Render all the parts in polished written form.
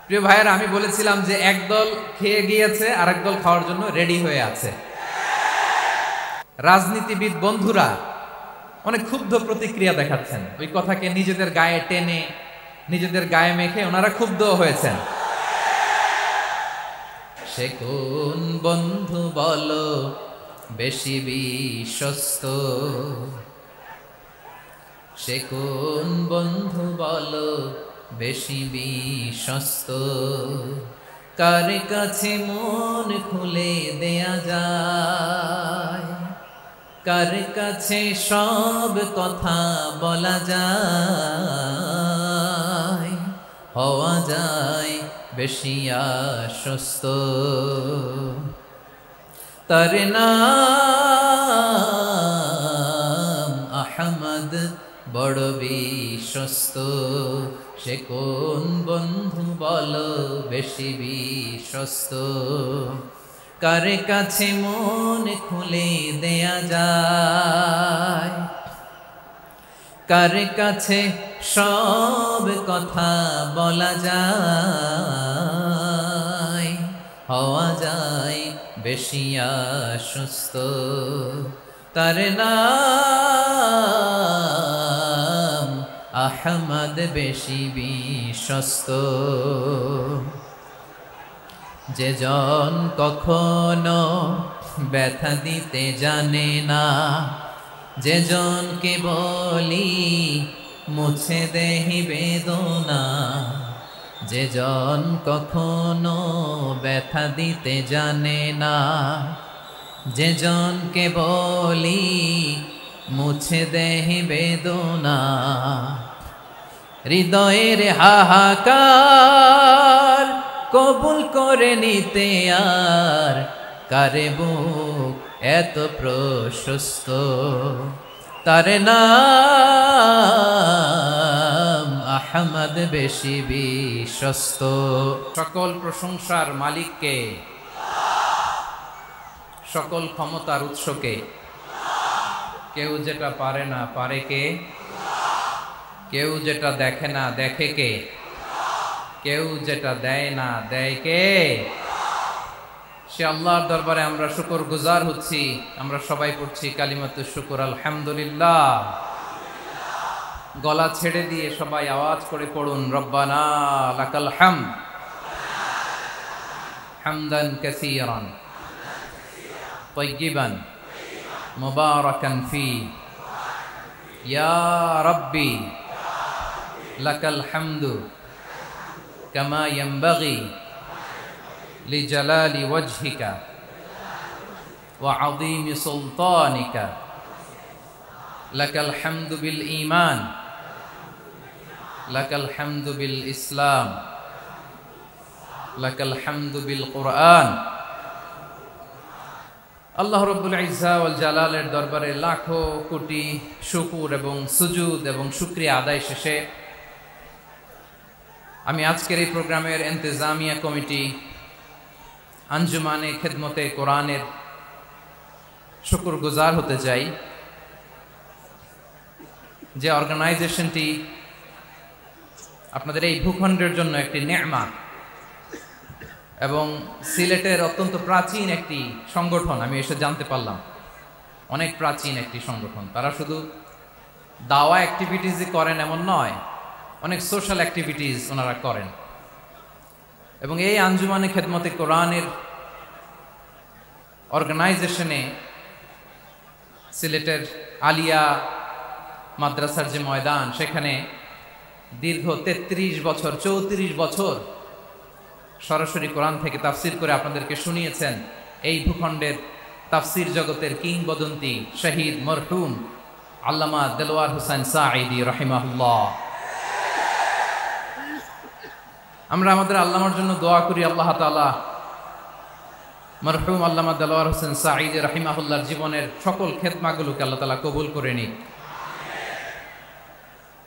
প্রিয় ভাইয়েরা, আমি বলেছিলাম যে একদল খেয়ে গিয়েছে আর একদল খাওয়ার জন্য রেডি হয়ে আছে। রাজনীতিবিদ বন্ধুরা অনেক ক্ষুব্ধ প্রতিক্রিয়া দেখাচ্ছেন, ওই কথাকে নিজেদের গায়ে টেনে নিজেদের গায়ে মেখে ওনারা ক্ষুব্ধ হয়েছেন। সে কোন বন্ধু বলো বেশি বিশ্বস্ত, সে কোন বন্ধু বলো বেশি বিশ্বস্ত, কার কাছে মন খুলে দেয়া যায়, কার কাছে সব কথা বলা যায়, হওয়া যায় বেশি আশ্বস্ত। তার নাম আহমদ বড় বিশ্বস্ত, সে কোন বন্ধু বলো বেশি বিশ্বস্ত, কার কাছে মন খুলে দেয়া যায়, কার কাছে সব কথা বলা যায়, হওয়া যায় বেশি আশ্বস্ত। তার নাম আহমদ বেশি বিশ্বস্ত। যে জন কখনো ব্যথা দিতে জানে না, যে জনকে বলি মুছে দেহি বেদনা, যে জন কখনো ব্যথা দিতে জানে না, যে জনকে বলি মুছে দেহি বেদনা, হৃদয়ের হাহাকার কবুল করে নিতে আর কারে বুক এত প্রশস্ত। তার নাম আহমদ বেশি বিশ্বস্ত। সকল প্রশংসার মালিককে, সকল ক্ষমতার উৎসকে। কেউ যেটা পারে না পারে কে, কেউ যেটা দেখে না দেখে কে, কেউ যেটা দেয় না দেয় কে? সে আল্লাহর দরবারে আমরা শুকর গুজার হচ্ছি। আমরা সবাই পড়ছি কালিমাতুশ শুকর আলহামদুলিল্লাহ। গলা ছেড়ে দিয়ে সবাই আওয়াজ করে পড়ুন, রব্বানা লাকাল হামদ হামদান কাসীরান তাইয়িবান মুবারাকান ফি, ইয়া রাব্বি লাকাল হামদু কামা ইয়ানবাগি লিজালালি ওয়াজহিকা ওয়া আযীমি সুলতানিকা, লাকাল হামদু বিল ঈমান, লাকাল হামদু বিল ইসলাম, লাকাল হামদু বিল কুরআন। আল্লাহ রাব্বুল ইজ্জা ওয়াল জালালের দরবারে লাখো কোটি শুকর এবং সুজুদ এবং শুকরিয়া আদায় শেষে আমি আজকের এই প্রোগ্রামের ইন্তেজামিয়া কমিটি আঞ্জুমানে খেদমতে কোরআনের শুকরগুজার হতে চাই, যে অর্গানাইজেশনটি আপনাদের এই ভূখণ্ডের জন্য একটি নেয়ামত এবং সিলেটের অত্যন্ত প্রাচীন একটি সংগঠন। আমি এসে জানতে পারলাম অনেক প্রাচীন একটি সংগঠন। তারা শুধু দাওয়া অ্যাক্টিভিটিসই করেন এমন নয়, অনেক সোশ্যাল অ্যাক্টিভিটিস ওনারা করেন। এবং এই আঞ্জুমানে খেদমতে কোরআনের অর্গানাইজেশনে সিলেটের আলিয়া মাদ্রাসার যে ময়দান, সেখানে দীর্ঘ 33 বছর 34 বছর সরাসরি কোরআন থেকে তাফসির করে আপনাদেরকে শুনিয়েছেন এই ভূখণ্ডের তাফসির জগতের কিংবদন্তি শহীদ মরহুম আল্লামা দেলোয়ার হোসেন সাঈদী রাহিমাহুল্লাহ। আমরা আমাদের আল্লামার জন্য দোয়া করি, আল্লাহ তাআলা মরহুম আল্লামা দেলোয়ার হোসেন সাঈদী রাহিমাহুল্লাহর জীবনের সকল খেদমাগুলোকে আল্লাহ তাআলা কবুল করে নিক।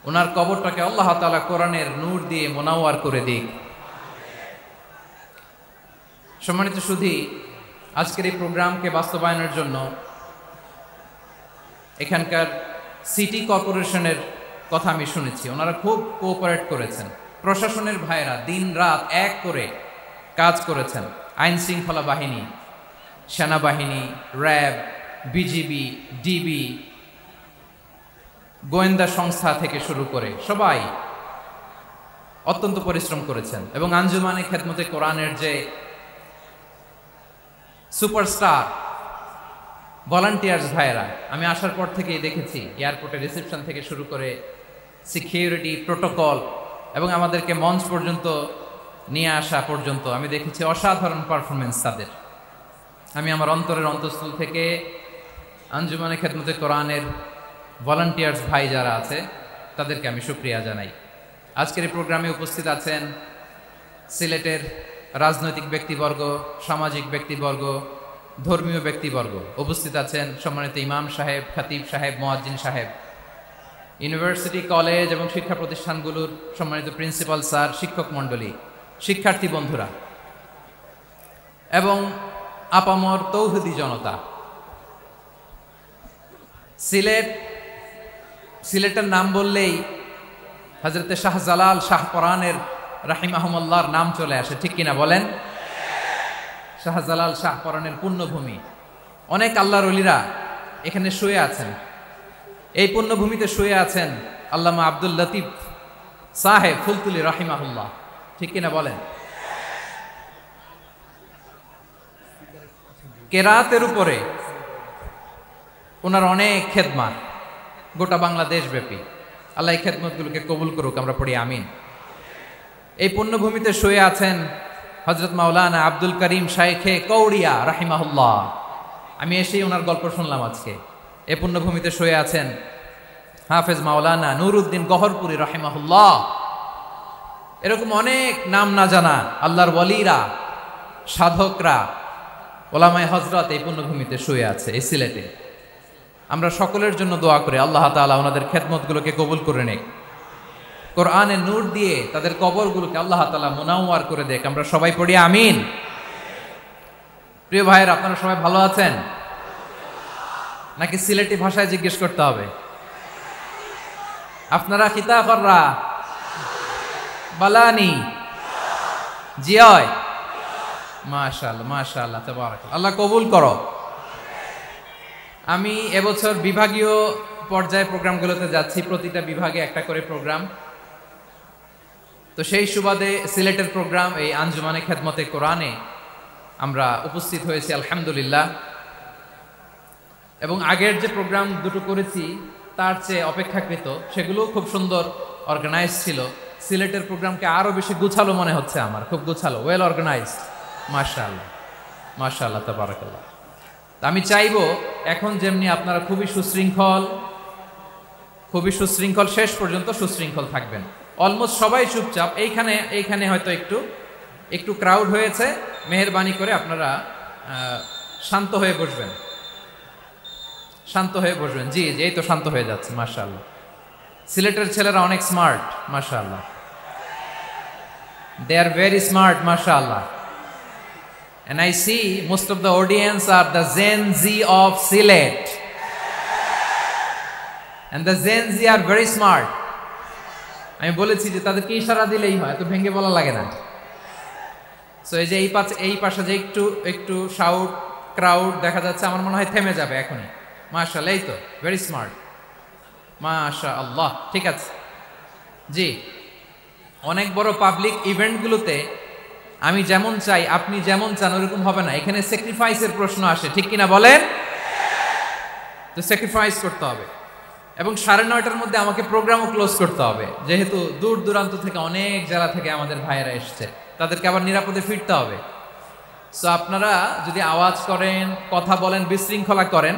ওনার কবরটাকে আল্লাহ তাআলা কোরআনের নূর দিয়ে মোনাওয়ার করে দিক। সম্মানিত সুধী, আজকের এই প্রোগ্রামকে বাস্তবায়নের জন্য এখানকার সিটি কর্পোরেশনের কথা আমি শুনেছি, ওনারা খুব কোঅপারেট করেছেন। প্রশাসনের ভাইয়েরা দিন রাত এক করে কাজ করেছেন। আইন শৃঙ্খলা বাহিনী, সেনাবাহিনী, র্যাব, বিজিবি, ডিবি, গোয়েন্দা সংস্থা থেকে শুরু করে সবাই অত্যন্ত পরিশ্রম করেছেন। এবং আঞ্জুমানে খেদমতে কোরআনের যে সুপারস্টার ভলান্টিয়ার্স ভাইয়েরা, আমি আসার পর থেকেই দেখেছি এয়ারপোর্টে রিসেপশন থেকে শুরু করে সিকিউরিটি প্রোটোকল এবং আমাদেরকে মঞ্চ পর্যন্ত নিয়ে আসা পর্যন্ত আমি দেখেছি অসাধারণ পারফরমেন্স তাদের। আমি আমার অন্তরের অন্তঃস্থল থেকে আঞ্জুমানে খেদমতে কোরআনের ভলান্টিয়ার্স ভাই যারা আছে তাদেরকে আমি শুকরিয়া জানাই। আজকের এই প্রোগ্রামে উপস্থিত আছেন সিলেটের রাজনৈতিক ব্যক্তিবর্গ, সামাজিক ব্যক্তিবর্গ, ধর্মীয় ব্যক্তিবর্গ, উপস্থিত আছেন সম্মানিত ইমাম সাহেব, খতিব সাহেব, মুয়াজ্জিন সাহেব, ইউনিভার্সিটি, কলেজ এবং শিক্ষা প্রতিষ্ঠানগুলোর সম্মানিত প্রিন্সিপাল স্যার, শিক্ষক মণ্ডলী, শিক্ষার্থী বন্ধুরা এবং আপামর তৌহিদি জনতা। সিলেটের নাম বললেই হযরতে শাহজালাল শাহপরানের রাহিমাহুমুল্লাহর নাম চলে আসে, ঠিক কিনা বলেন? শাহজালাল শাহপরানের পুণ্যভূমি। অনেক আল্লাহর ওলিরা এখানে শুয়ে আছেন। এই পুণ্যভূমিতে শুয়ে আছেন আল্লামা আব্দুল লতিফ সাহেব ফুলতুলি রাহিমাহুল্লাহ, ঠিক কিনা বলেন? কেরাতের উপরে ওনার অনেক খেদমত গোটা বাংলাদেশ ব্যাপী। আল্লাহ এই খেদমতগুলোকে কবুল করুক, আমরা পড়ি আমিন। এই পুণ্যভূমিতে শুয়ে আছেন হযরত মাওলানা আব্দুল করিম শাইখে কৌড়িয়া রাহিমাহুল্লাহ। আমি এসেই ওনার গল্প শুনলাম আজকে। এই পুণ্যভূমিতে শুয়ে আছেন হাফেজ মাওলানা নুরউদ্দিন গহরপুরি রাহিমাহুল্লাহ। এরকম অনেক নাম না জানা আল্লাহর ওয়ালিরা, সাধকরা, ওলামায়ে হযরত এই পুণ্যভূমিতে শুয়ে আছে এই সিলেটে। আমরা সকলের জন্য দোয়া করি আল্লাহ তাআলা ওনাদের খেদমতগুলোকে কবুল করে নেক, কোরআনের নূর দিয়ে তাদের কবরগুলোকে আল্লাহ তাআলা মুনাওয়ার করে দেখ। আমরা সবাই পড়ি আমিন। প্রিয় ভাইয়েরা, আপনারা সবাই ভালো আছেন নাকি সিলেটি ভাষায় জিজ্ঞেস করতে হবে? আপনারা খিতা কররা বালানি জিয়? মাশাআল্লাহ মাশাআল্লাহ, তাবারাকাল্লাহ, আল্লাহ কবুল করো। আমি এবছর বিভাগীয় পর্যায়ে প্রোগ্রামগুলোতে যাচ্ছি, প্রতিটা বিভাগে একটা করে প্রোগ্রাম। তো সেই সুবাদে সিলেটের প্রোগ্রাম এই আঞ্জুমানে খেদমতে কোরআনে আমরা উপস্থিত হয়েছি আলহামদুলিল্লাহ। এবং আগের যে প্রোগ্রাম দুটো করেছি তার চেয়ে অপেক্ষাকৃত সেগুলো খুব সুন্দর অর্গানাইজ ছিল। সিলেটের প্রোগ্রামকে আরো বেশি গুছালো মনে হচ্ছে আমার, খুব গুছালো, ওয়েল অর্গানাইজড। মাশাআল্লাহ মাশাআল্লাহ, তাবারাকাল্লাহ। আমি চাইবো এখন যেমনি আপনারা খুবই সুশৃঙ্খল শেষ পর্যন্ত সুশৃঙ্খল থাকবেন। অলমোস্ট সবাই চুপচাপ, এইখানে হয়তো একটু ক্রাউড হয়েছে, মেহেরবানি করে আপনারা শান্ত হয়ে বসবেন, শান্ত হয়ে বসবেন। জি জি, এই তো শান্ত হয়ে যাচ্ছে। মাশাআল্লাহ, সিলেটের ছেলেরা অনেক স্মার্ট, মাশাআল্লাহ, they are very smart, মাশাআল্লাহ। And I see most of the audience are the Gen Z of Silet, and the Gen Z are very smart. আমি বলেছি যে তাদেরকে ইশারা দিলেই হয়, তো ভেঙে বলা লাগে না। সো এই যে এই পাশে যে একটু শাউট ক্রাউড দেখা যাচ্ছে, আমার মনে হয় থেমে যাবে এখনই। মাশাআল্লাহ, এই তো ভেরি স্মার্ট, মাশাআল্লাহ। ঠিক আছে জি, অনেক বড় পাবলিক ইভেন্টগুলোতে আমি যেমন চাই আপনি যেমন চান ওরকম হবে না, এখানে স্যাক্রিফাইসের প্রশ্ন আসে, ঠিক কিনা বলেন? তো স্যাক্রিফাইস করতে হবে। এবং 9:30টার মধ্যে আমাকে প্রোগ্রামও ক্লোজ করতে হবে, যেহেতু দূর দূরান্ত থেকে অনেক জেলা থেকে আমাদের ভাইয়েরা এসছে, তাদেরকে আবার নিরাপদে ফিরতে হবে। সো আপনারা যদি আওয়াজ করেন, কথা বলেন, বিশৃঙ্খলা করেন,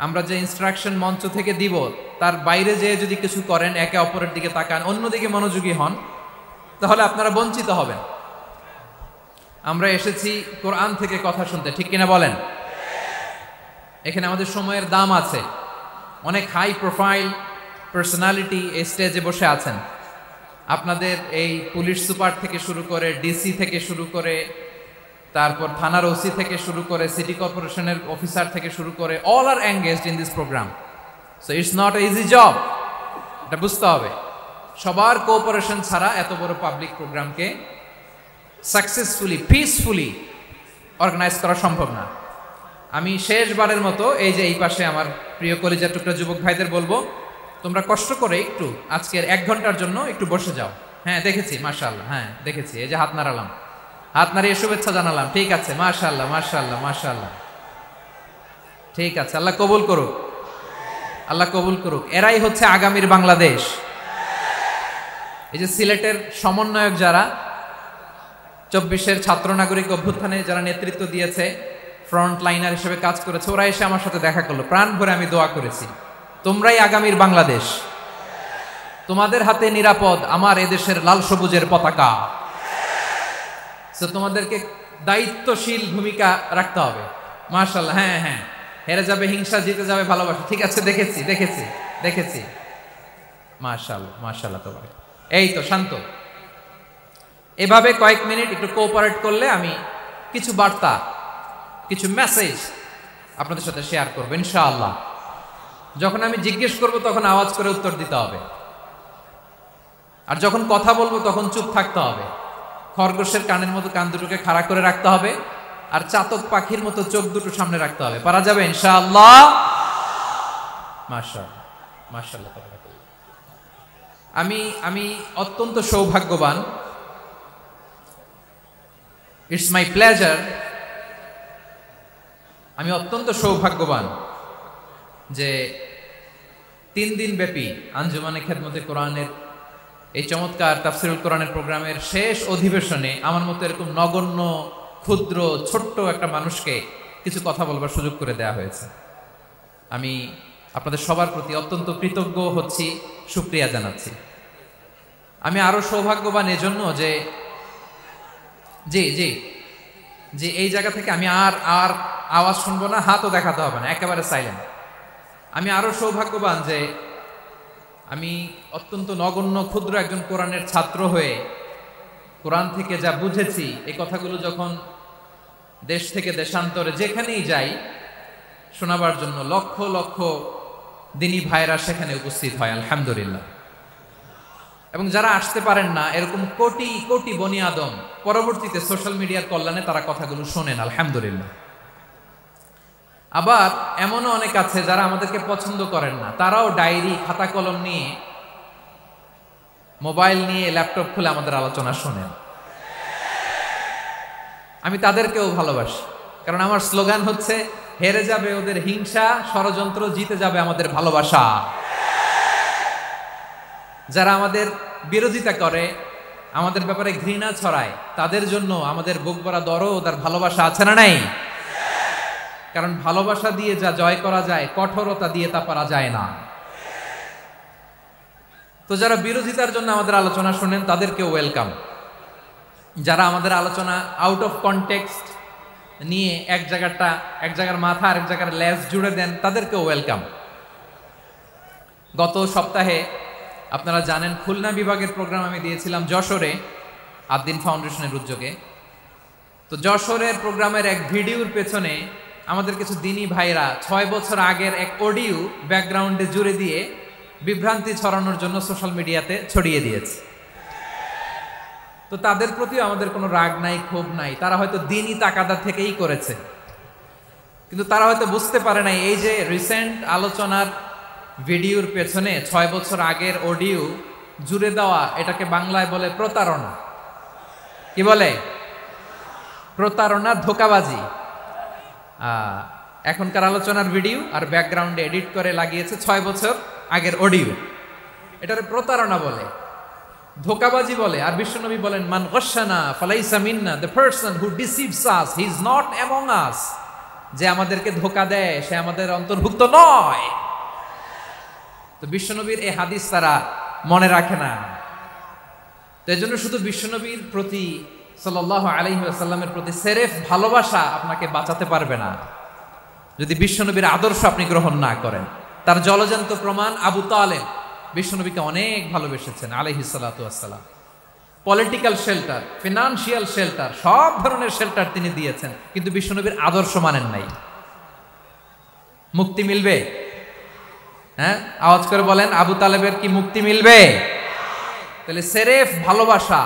আমরা যে ইনস্ট্রাকশন মঞ্চ থেকে দিব তার বাইরে যেয়ে যদি কিছু করেন, একে অপরের দিকে তাকান, অন্যদিকে মনোযোগী হন, তাহলে আপনারা বঞ্চিত হবেন। আমরা এসেছি কোরআন থেকে কথা শুনতে, ঠিক কিনা বলেন? এখানে আমাদের সময়ের দাম আছে। অনেক হাই প্রোফাইল পার্সোনালিটি এই স্টেজে বসে আছেন। আপনাদের এই পুলিশ সুপার থেকে শুরু করে, ডিসি থেকে শুরু করে, তারপর থানার ওসি থেকে শুরু করে, সিটি কর্পোরেশনের অফিসার থেকে শুরু করে, all are engaged in this program. So it's not a easy job, এটা বুঝতে হবে। সবার কোঅপারেশন ছাড়া এত বড় পাবলিক প্রোগ্রামকে সাকসেসফুলি পিসফুলি অর্গানাইজ করা সম্ভব না। আমি শেষবারের মতো এই যে এই পাশে আমার প্রিয় কলিজার টুকরা যুবক ভাইদের বলবো, তোমরা কষ্ট করে একটু আজকের 1 ঘন্টার জন্য একটু বসে যাও। হ্যাঁ দেখেছি, মাশাআল্লাহ, হ্যাঁ দেখেছি, এই যে হাত নাড়ালাম, হাত নাড়িয়ে শুভেচ্ছা জানালাম, ঠিক আছে, মাশাআল্লাহ মাশাআল্লাহ মাশাআল্লাহ, ঠিক আছে, আল্লাহ কবুল করুক, আল্লাহ কবুল করুক। এরাই হচ্ছে আগামীর বাংলাদেশ। এই যে সিলেটের সমন্বয়ক যারা 24-এর ছাত্র নাগরিক অভ্যুত্থানে যারা নেতৃত্ব দিয়েছে, ফ্রন্ট লাইনার হিসেবে কাজ করেছে, ওরা এসে আমার সাথে দেখা করলো, প্রাণ ভরে আমি দোয়া করেছি, তোমরাই আগামীর বাংলাদেশ, তোমাদের হাতে নিরাপদ আমার এদেশের লাল সবুজের পতাকা। তোমাদেরকে দায়িত্বশীল ভূমিকা রাখতে হবে। মাশাআল্লাহ, হ্যাঁ হ্যাঁ, হেরে যাবে হিংসা, জিতে যাবে ভালোবাসা, ঠিক আছে, দেখেছি দেখেছি দেখেছি, মাশাআল্লাহ মাশাআল্লাহ। তোমার এই তো শান্ত, এভাবে কয়েক মিনিট একটু কোঅপারেট করলে আমি কিছু বার্তা, কিছু মেসেজ আপনাদের সাথে শেয়ার করবো ইনশাআল্লাহ। যখন আমি জিজ্ঞেস করব তখন আওয়াজ করে উত্তর দিতে হবে, আর যখন কথা বলবো তখন চুপ থাকতে হবে। খরগোশের কানের মতো কান দুটোকে খাড়া করে রাখতে হবে, আর চাতক পাখির মতো চোখ দুটো সামনে রাখতে হবে। পারা যাবে ইনশাআল্লাহ? মাশাআল্লাহ মাশাআল্লাহ। আমি অত্যন্ত সৌভাগ্যবান, ইটস মাই প্লেজার, আমি অত্যন্ত সৌভাগ্যবান যে 3 দিন ব্যাপী আঞ্জুমানে খেদমতে কোরআনের এই চমৎকার তাফসিরুল কোরআনের প্রোগ্রামের শেষ অধিবেশনে আমার মতো এরকম নগণ্য, ক্ষুদ্র, ছোট্ট একটা মানুষকে কিছু কথা বলবার সুযোগ করে দেওয়া হয়েছে। আমি আপনাদের সবার প্রতি অত্যন্ত কৃতজ্ঞ হচ্ছি, শুকরিয়া জানাচ্ছি। আমি আরো সৌভাগ্যবান এজন্য যে জি জি জি এই জায়গা থেকে আমি আর আওয়াজ শুনবো না, হাতও দেখাতে হবে না, একেবারে সাইলেন্ট। আমি আরো সৌভাগ্যবান যে আমি অত্যন্ত নগণ্য ক্ষুদ্র একজন কোরআনের ছাত্র হয়ে কোরআন থেকে যা বুঝেছি, এই কথাগুলো যখন দেশ থেকে দেশান্তরে যেখানেই যাই শোনাবার জন্য লক্ষ লক্ষ দিনী ভাইরা সেখানে উপস্থিত হয় আলহামদুলিল্লাহ। এবং যারা আসতে পারেন না, এরকম কোটি কোটি বনি আদম পরবর্তীতে সোশ্যাল মিডিয়ার কল্যাণে তারা কথাগুলো শোনেন আলহামদুলিল্লাহ। আবার এমনও অনেক আছে যারা আমাদেরকে পছন্দ করেন না, তারাও ডায়েরি, খাতা কলম নিয়ে, মোবাইল নিয়ে, ল্যাপটপ খুলে আমাদের আলোচনা শোনেন। আমি তাদেরকেও ভালোবাসি, কারণ আমার স্লোগান হচ্ছে হেরে যাবে ওদের হিংসা, ষড়যন্ত্র, জিতে যাবে আমাদের ভালোবাসা। যারা আমাদের বিরোধিতা করে, আমাদের ব্যাপারে ঘৃণা ছড়ায়, তাদের জন্য আমাদের বুক ভরা দরদ আর ভালোবাসা আছে না নাই? কারণ ভালোবাসা দিয়ে যা জয় করা যায়, কঠোরতা দিয়ে তা পারা যায় না। তো যারা বিরোধিতার জন্য আমাদের আলোচনা শোনেন তাদেরকেও ওয়েলকাম। যারা আমাদের আলোচনা আউট অফ কনটেক্সট নিয়ে এক জায়গার মাথা আর এক জায়গার লেজ জুড়ে দেন, তাদেরকেও ওয়েলকাম। গত সপ্তাহে আপনারা জানেন খুলনা বিভাগের প্রোগ্রাম আমি দিয়েছিলাম যশোরে, আদ্দিন ফাউন্ডেশনের উদ্যোগে। তো যশোরের প্রোগ্রামের এক ভিডিওর পেছনে আমাদের কিছু দিনী ভাইরা 6 বছর আগের এক অডিও ব্যাকগ্রাউন্ডে জুড়ে দিয়ে বিভ্রান্তি ছড়ানোর জন্য সোশ্যাল মিডিয়াতে ছড়িয়ে দিয়েছে। তো তাদের প্রতিও আমাদের কোনো রাগ নাই, ক্ষোভ নাই, তারা হয়তো দিনই তাকাদা থেকেই করেছে, কিন্তু তারা হয়তো বুঝতে পারে নাই এই যে রিসেন্ট আলোচনার ভিডিওর পেছনে 6 বছর আগের অডিও জুড়ে দেওয়া, এটাকে বাংলায় বলে প্রতারণা। কি বলে? প্রতারণা, ধোঁকাবাজি। এখনকার আলোচনার ভিডিও আর ব্যাকগ্রাউন্ডে এডিট করে লাগিয়েছে 6 বছর আগের অডিও, এটারে প্রতারণা বলে, ধোঁকাবাজি বলে। আর বিশ্বনবী বলেন, মান গশানা ফালাইসা মিন্না, the person who deceives us he is not among us. যে আমাদেরকে ধোঁকা দেয় সে আমাদের অন্তর্ভুক্ত নয়। তো বিশ্বনবীর এই হাদিস তারা মনে রাখে না। তো এই জন্য শুধু বিশ্বনবীর প্রতি সাল্লাল্লাহু আলাইহি ওয়াসাল্লামের প্রতি সেরেফ ভালোবাসা আপনাকে বাঁচাতে পারবে না যদি বিশ্বনবীর আদর্শ আপনি গ্রহণ না করেন। তার জলজান্ত প্রমাণ আবু তালেব বিশ্বনবীকে অনেক ভালোবেসেছেন আলাইহিস সালাতু ওয়াসসালাম। পলিটিক্যাল শেল্টার, ফিনান্সিয়াল শেল্টার, সব ধরনের শেল্টার তিনি দিয়েছেন, কিন্তু বিশ্বনবীর আদর্শ মানেন নাই। মুক্তি মিলবে? হ্যাঁ, আওয়াজ করে বলেন, আবু তালেবের কি মুক্তি মিলবে? তাহলে সেরেফ ভালোবাসা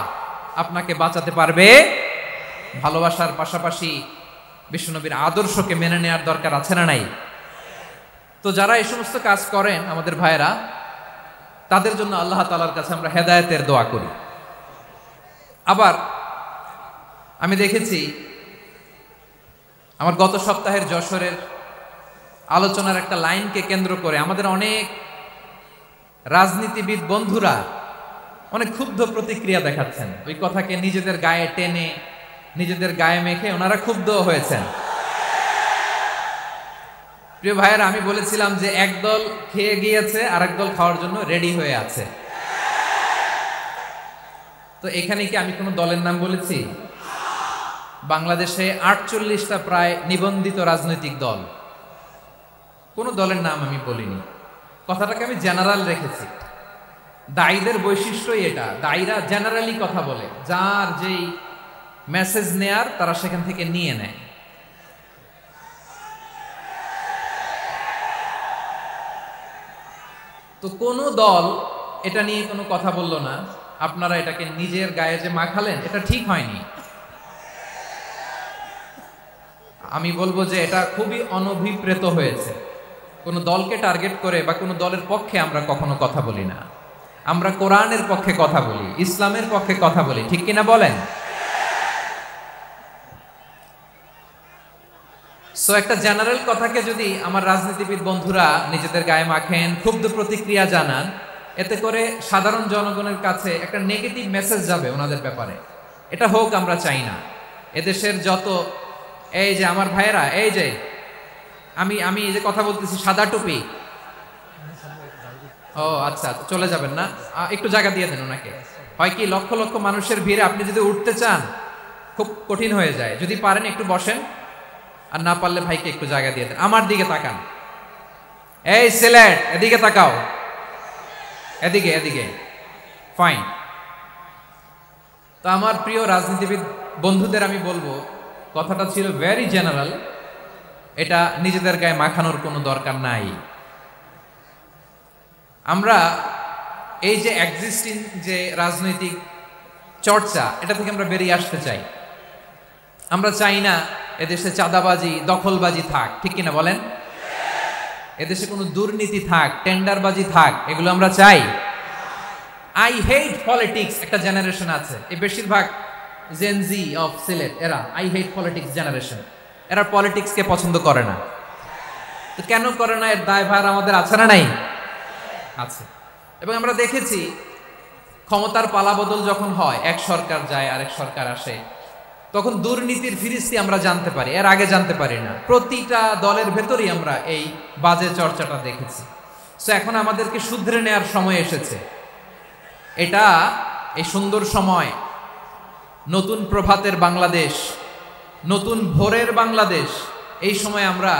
আপনাকে বাঁচাতে পারবে। ভালোবাসার পাশাপাশি বিশ্বনবীর আদর্শকে মেনে নেওয়ার দরকার আছে না নাই? তো যারা এই সমস্ত কাজ করেন আমাদের ভাইয়েরা, তাদের জন্য আল্লাহ তাআলার কাছে আমরা হেদায়েতের দোয়া করি। আবার আমি দেখেছি আমার গত সপ্তাহের যশোরের আলোচনার একটা লাইনকে কেন্দ্র করে আমাদের অনেক রাজনীতিবিদ বন্ধুরা অনেক ক্ষুব্ধ প্রতিক্রিয়া দেখাচ্ছেন। ওই কথাকে নিজেদের গায়ে টেনে, নিজেদের গায়ে মেখে ওনারা ক্ষুব্ধ হয়েছেন। প্রিয় ভাইয়েরা, আমি বলেছিলাম যে একদল খেয়ে গিয়েছে আর একদল খাওয়ার জন্য রেডি হয়ে আছে। তো এখানে কি আমি কোনো দলের নাম বলেছি? বাংলাদেশে 48টা প্রায় নিবন্ধিত রাজনৈতিক দল, কোনো দলের নাম আমি বলিনি। কথাটাকে আমি জেনারেল রেখেছি। দায়ীদের বৈশিষ্ট্যই এটা, দায়ীরা জেনারেলি কথা বলে, যার যেই মেসেজ নেয়ার তারা সেখান থেকে নিয়ে নেয়। তো কোনো দল এটা নিয়ে কোনো কথা বলল না। আপনারা এটাকে নিজের গায়ে যে মাখালেন, এটা ঠিক হয়নি। আমি বলবো যে এটা খুবই অনভিপ্রেত হয়েছে। কোনো দলকে টার্গেট করে বা কোনো দলের পক্ষে আমরা কখনো কথা বলি না। আমরা কোরআনের পক্ষে কথা বলি, ইসলামের পক্ষে কথা বলি, ঠিক কিনা বলেন? সো একটা জেনারেল কথাকে যদি আমার রাজনীতিবিদ বন্ধুরা নিজেদের গায়ে মাখেন, ক্ষুব্ধ প্রতিক্রিয়া জানান, এতে করে সাধারণ জনগণের কাছে একটা নেগেটিভ মেসেজ যাবে ওনাদের ব্যাপারে। এটা হোক আমরা চাই না। এদেশের যত এই যে আমার ভাইয়েরা, এই যে আমি এই যে কথা বলতেছি, সাদা টুপি, ও আচ্ছা চলে যাবেন না, একটু জায়গা দিয়ে দেন ওনাকে। হয় কি, লক্ষ লক্ষ মানুষের ভিড়ে আপনি যদি উঠতে চান খুব কঠিন হয়ে যায়। যদি পারেন একটু বসেন, আর না পারলে ভাইকে একটু জায়গা দিয়ে দেন। আমার দিকে তাকান, এই সিলেট এদিকে তাকাও, এদিকে এদিকে, ফাইন। তো আমার প্রিয় রাজনীতিবিদ বন্ধুদের আমি বলবো, কথাটা ছিল ভেরি জেনারেল, এটা নিজেদের গায়ে মাখানোর কোনো দরকার নাই। আমরা এই যে এক্সিস্টিং যে রাজনৈতিক চর্চা, এটা থেকে আমরা বেরিয়ে আসতে চাই। আমরা চাই না এদেশে চাঁদাবাজি, দখলবাজি থাক, ঠিক কিনা বলেন? এদেশে কোনো দুর্নীতি থাক, টেন্ডারবাজি থাক, এগুলো আমরা চাই। আই হেট পলিটিক্স একটা জেনারেশন আছে, এই বেশিরভাগ জেনজি অফ সিলেট, এরা আই হেট পলিটিক্স জেনারেশন। এরা পলিটিক্সকে পছন্দ করে না। তো কেন করে না, এর দায়ভার আমাদের আছে না নাই? আছে। এবং আমরা দেখেছি ক্ষমতার পালাবদল যখন হয়, এক সরকার যায় আরেক সরকার আসে, তখন দুর্নীতির ফিরিস্তি আমরা জানতে পারি, এর আগে জানতে পারি না। প্রতিটা দলের ভেতরেই আমরা এই বাজে চর্চাটা দেখেছি। সো এখন আমাদেরকে শুধরে নেওয়ার সময় এসেছে। এটা এই সুন্দর সময়, নতুন প্রভাতের বাংলাদেশ, নতুন ভোরের বাংলাদেশ, এই সময় আমরা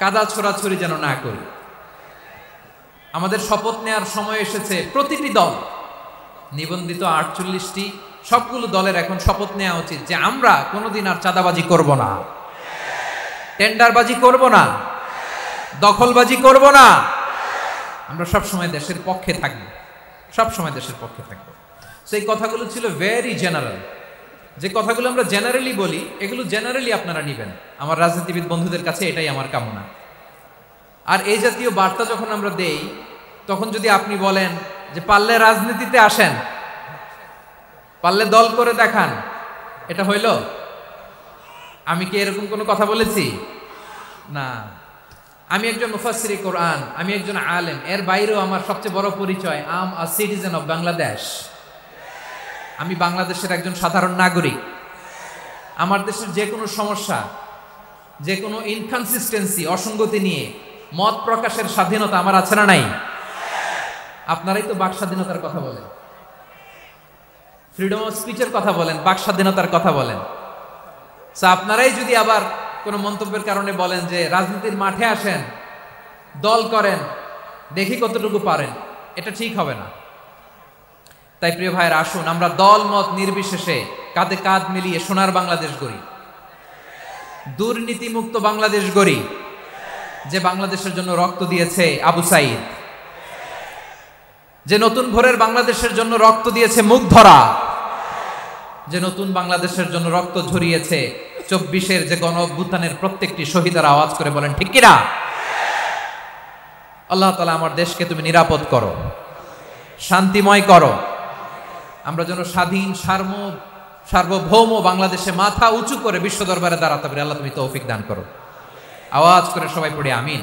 কাদা ছোড়াছড়ি যেন না করি। আমাদের শপথ নেওয়ার সময় এসেছে। প্রতিটি দল, নিবন্ধিত 48টি, সবগুলো দলের এখন শপথ নেওয়া উচিত যে আমরা কোনোদিন আর চাঁদাবাজি করব না, টেন্ডারবাজি করব না, দখলবাজি করব না। আমরা সবসময় দেশের পক্ষে থাকব, সবসময় দেশের পক্ষে থাকব। সেই কথাগুলো ছিল ভেরি জেনারেল। যে কথাগুলো আমরা জেনারেলি বলি, এগুলো জেনারেলি আপনারা নেবেন। আমার রাজনীতিবিদ বন্ধুদের কাছে এটাই আমার কামনা। আর এই জাতীয় বার্তা যখন আমরা দেই, তখন যদি আপনি বলেন যে পারলে রাজনীতিতে আসেন, পারলে দল করে দেখান, এটা হইল? আমি কি এরকম কোনো কথা বলেছি? না। আমি একজন মুফাসসিরে কোরআন, আমি একজন আলেম, এর বাইরেও আমার সবচেয়ে বড় পরিচয় আম আ সিটিজেন অফ বাংলাদেশ। আমি বাংলাদেশের একজন সাধারণ নাগরিক। আমার দেশের যে কোনো সমস্যা, যে কোনো ইনকনসিস্টেন্সি, অসঙ্গতি নিয়ে মত প্রকাশের স্বাধীনতা আমার আছে না নাই? আপনারাই তো বাক স্বাধীনতার কথা বলেন, ফ্রিডম অফ স্পিচের কথা বলেন, বাক স্বাধীনতার কথা বলেন। আপনারাই যদি আবার কোনো মন্তব্যের কারণে বলেন যে রাজনীতির মাঠে আসেন, দল করেন, দেখি কতটুকু পারেন, এটা ঠিক হবে না। তাই প্রিয় ভাইয়ের, আসুন আমরা দল মত নির্বিশেষে কাঁধে কাঁধ মিলিয়ে সোনার বাংলাদেশ গড়ি, দুর্নীতিমুক্ত বাংলাদেশ গড়ি, যে বাংলাদেশের জন্য রক্ত দিয়েছে আবু সাইদ, যে নতুন ভোরের বাংলাদেশের জন্য রক্ত দিয়েছে মুখ ধরা, যে নতুন বাংলাদেশের জন্য রক্ত ঝরিয়েছে 24-এর যে গণ অভ্যুত্থানের প্রত্যেকটি শহীদের আওয়াজ করে বলেন ঠিক কিনা? আল্লাহ তাআলা আমার দেশকে তুমি নিরাপদ করো, শান্তিময় করো, আমরা যেন স্বাধীন সার্বভৌম বাংলাদেশে মাথা উঁচু করে বিশ্ব দরবারে দাঁড়াতে পারি। আল্লাহ তুমি তৌফিক দান করো। আওয়াজ করে সবাই পড়ি আমিন।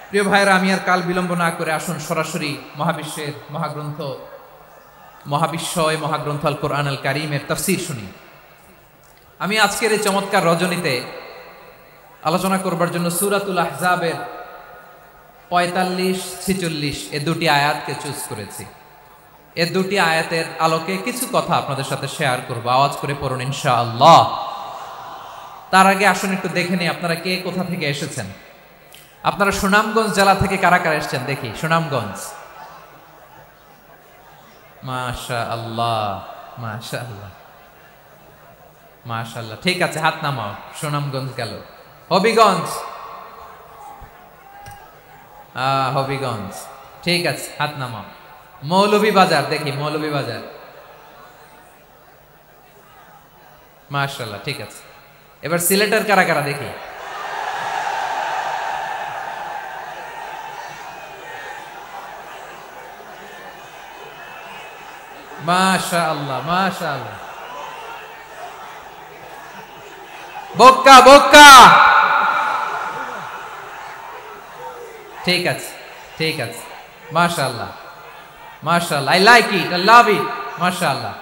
প্রিয় ভাইরা, আমি আর কাল বিলম্ব না করে আসুন সরাসরি মহাবিশ্বের মহাগ্রন্থ মহাগ্রন্থ আল কোরআন আল কারীমের তাফসীর শুনি। আমি আজকের এই চমৎকার রজনীতে আলোচনা করবার জন্য সূরাতুল আহজাবের 45-46 এ দুটি আয়াতকে চুজ করেছি। এ দুটি আয়াতের আলোকে কিছু কথা আপনাদের সাথে শেয়ার করব। আওয়াজ করে পড়ুন ইনশাআল্লাহ। তার আগে আসুন একটু দেখে নিই আপনারা কে কোথা থেকে এসেছেন। আপনারা সুনামগঞ্জ জেলা থেকে কারা কারা এসেছেন দেখি। সুনামগঞ্জ, মাশাআল্লাহ মাশাআল্লাহ মাশাআল্লাহ, ঠিক আছে, হাত নামাও। সুনামগঞ্জ গেল। হবিগঞ্জ, হবিগঞ্জ, ঠিক আছে, হাত নামাও। মৌলভীবাজার, দেখি মৌলভীবাজার, মাশাআল্লাহ, ঠিক আছে। এবার সিলেটের কারা কারা দেখি। মাশাআল্লাহ মাশাআল্লাহ। বক্কা বক্কা, ঠিক আছে ঠিক আছে, মাশাআল্লাহ মাশাআল্লাহ, I like it, I love it, মাশাআল্লাহ।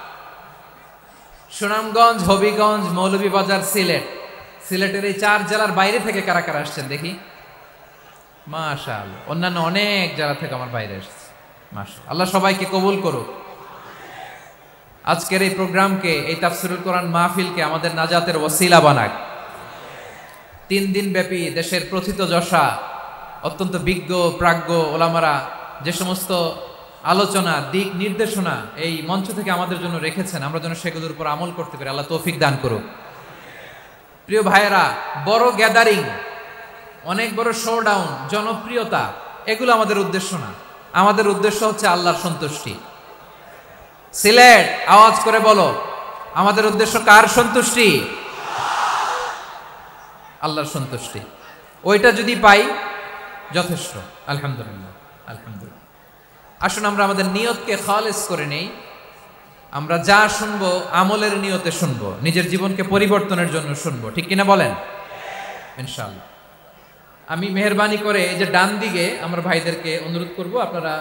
সুনামগঞ্জ, হবিগঞ্জ, মৌলভীবাজার, সিলেট। সিলেটের এই 4 জেলার বাইরে থেকে কারা কারা আসছেন দেখি। মাশাআল্লাহ, অন্যান্য অনেক জেলা থেকে আমার বাইরে এসেছে। মাশাআল্লাহ, আল্লাহ সবাইকে কবুল করুক। আজকের এই প্রোগ্রামকে, এই তাফসীরুল কোরআন মাহফিলকে আমাদের নাজাতের ওসিলা বানাক। 3 দিন ব্যাপী দেশের প্রথিতযশা অত্যন্ত বিজ্ঞ প্রাজ্ঞ ওলামারা যে সমস্ত আলোচনা, দিক নির্দেশনা এই মঞ্চ থেকে আমাদের জন্য রেখেছেন, আমরা যেন সেগুলোর উপর আমল করতে পারি। আল্লাহ তৌফিক দান করুক। প্রিয় ভাইয়েরা, বড় গ্যাদারিং, অনেক বড় শোডাউন, জনপ্রিয়তা, এগুলো আমাদের উদ্দেশ্য না। আমাদের উদ্দেশ্য হচ্ছে আল্লাহর সন্তুষ্টি। সিলেট, আওয়াজ করে বলো, আমাদের উদ্দেশ্য কার সন্তুষ্টি? আল্লাহর সন্তুষ্টি। ওইটা যদি পাই যথেষ্ট, আলহামদুলিল্লাহ আলহামদুলিল্লাহ। আসুন আমরা আমাদের নিয়তকে খালেস করে নেই। আমরা যা শুনবো আমলের নিয়তে শুনবো, নিজের জীবনকে পরিবর্তনের জন্য শুনবো, ঠিক কিনা বলেন? ইনশাআল্লাহ। আমি মেহেরবানি করে এই যে ডান দিকে আমার ভাইদেরকে অনুরোধ করব, আপনারা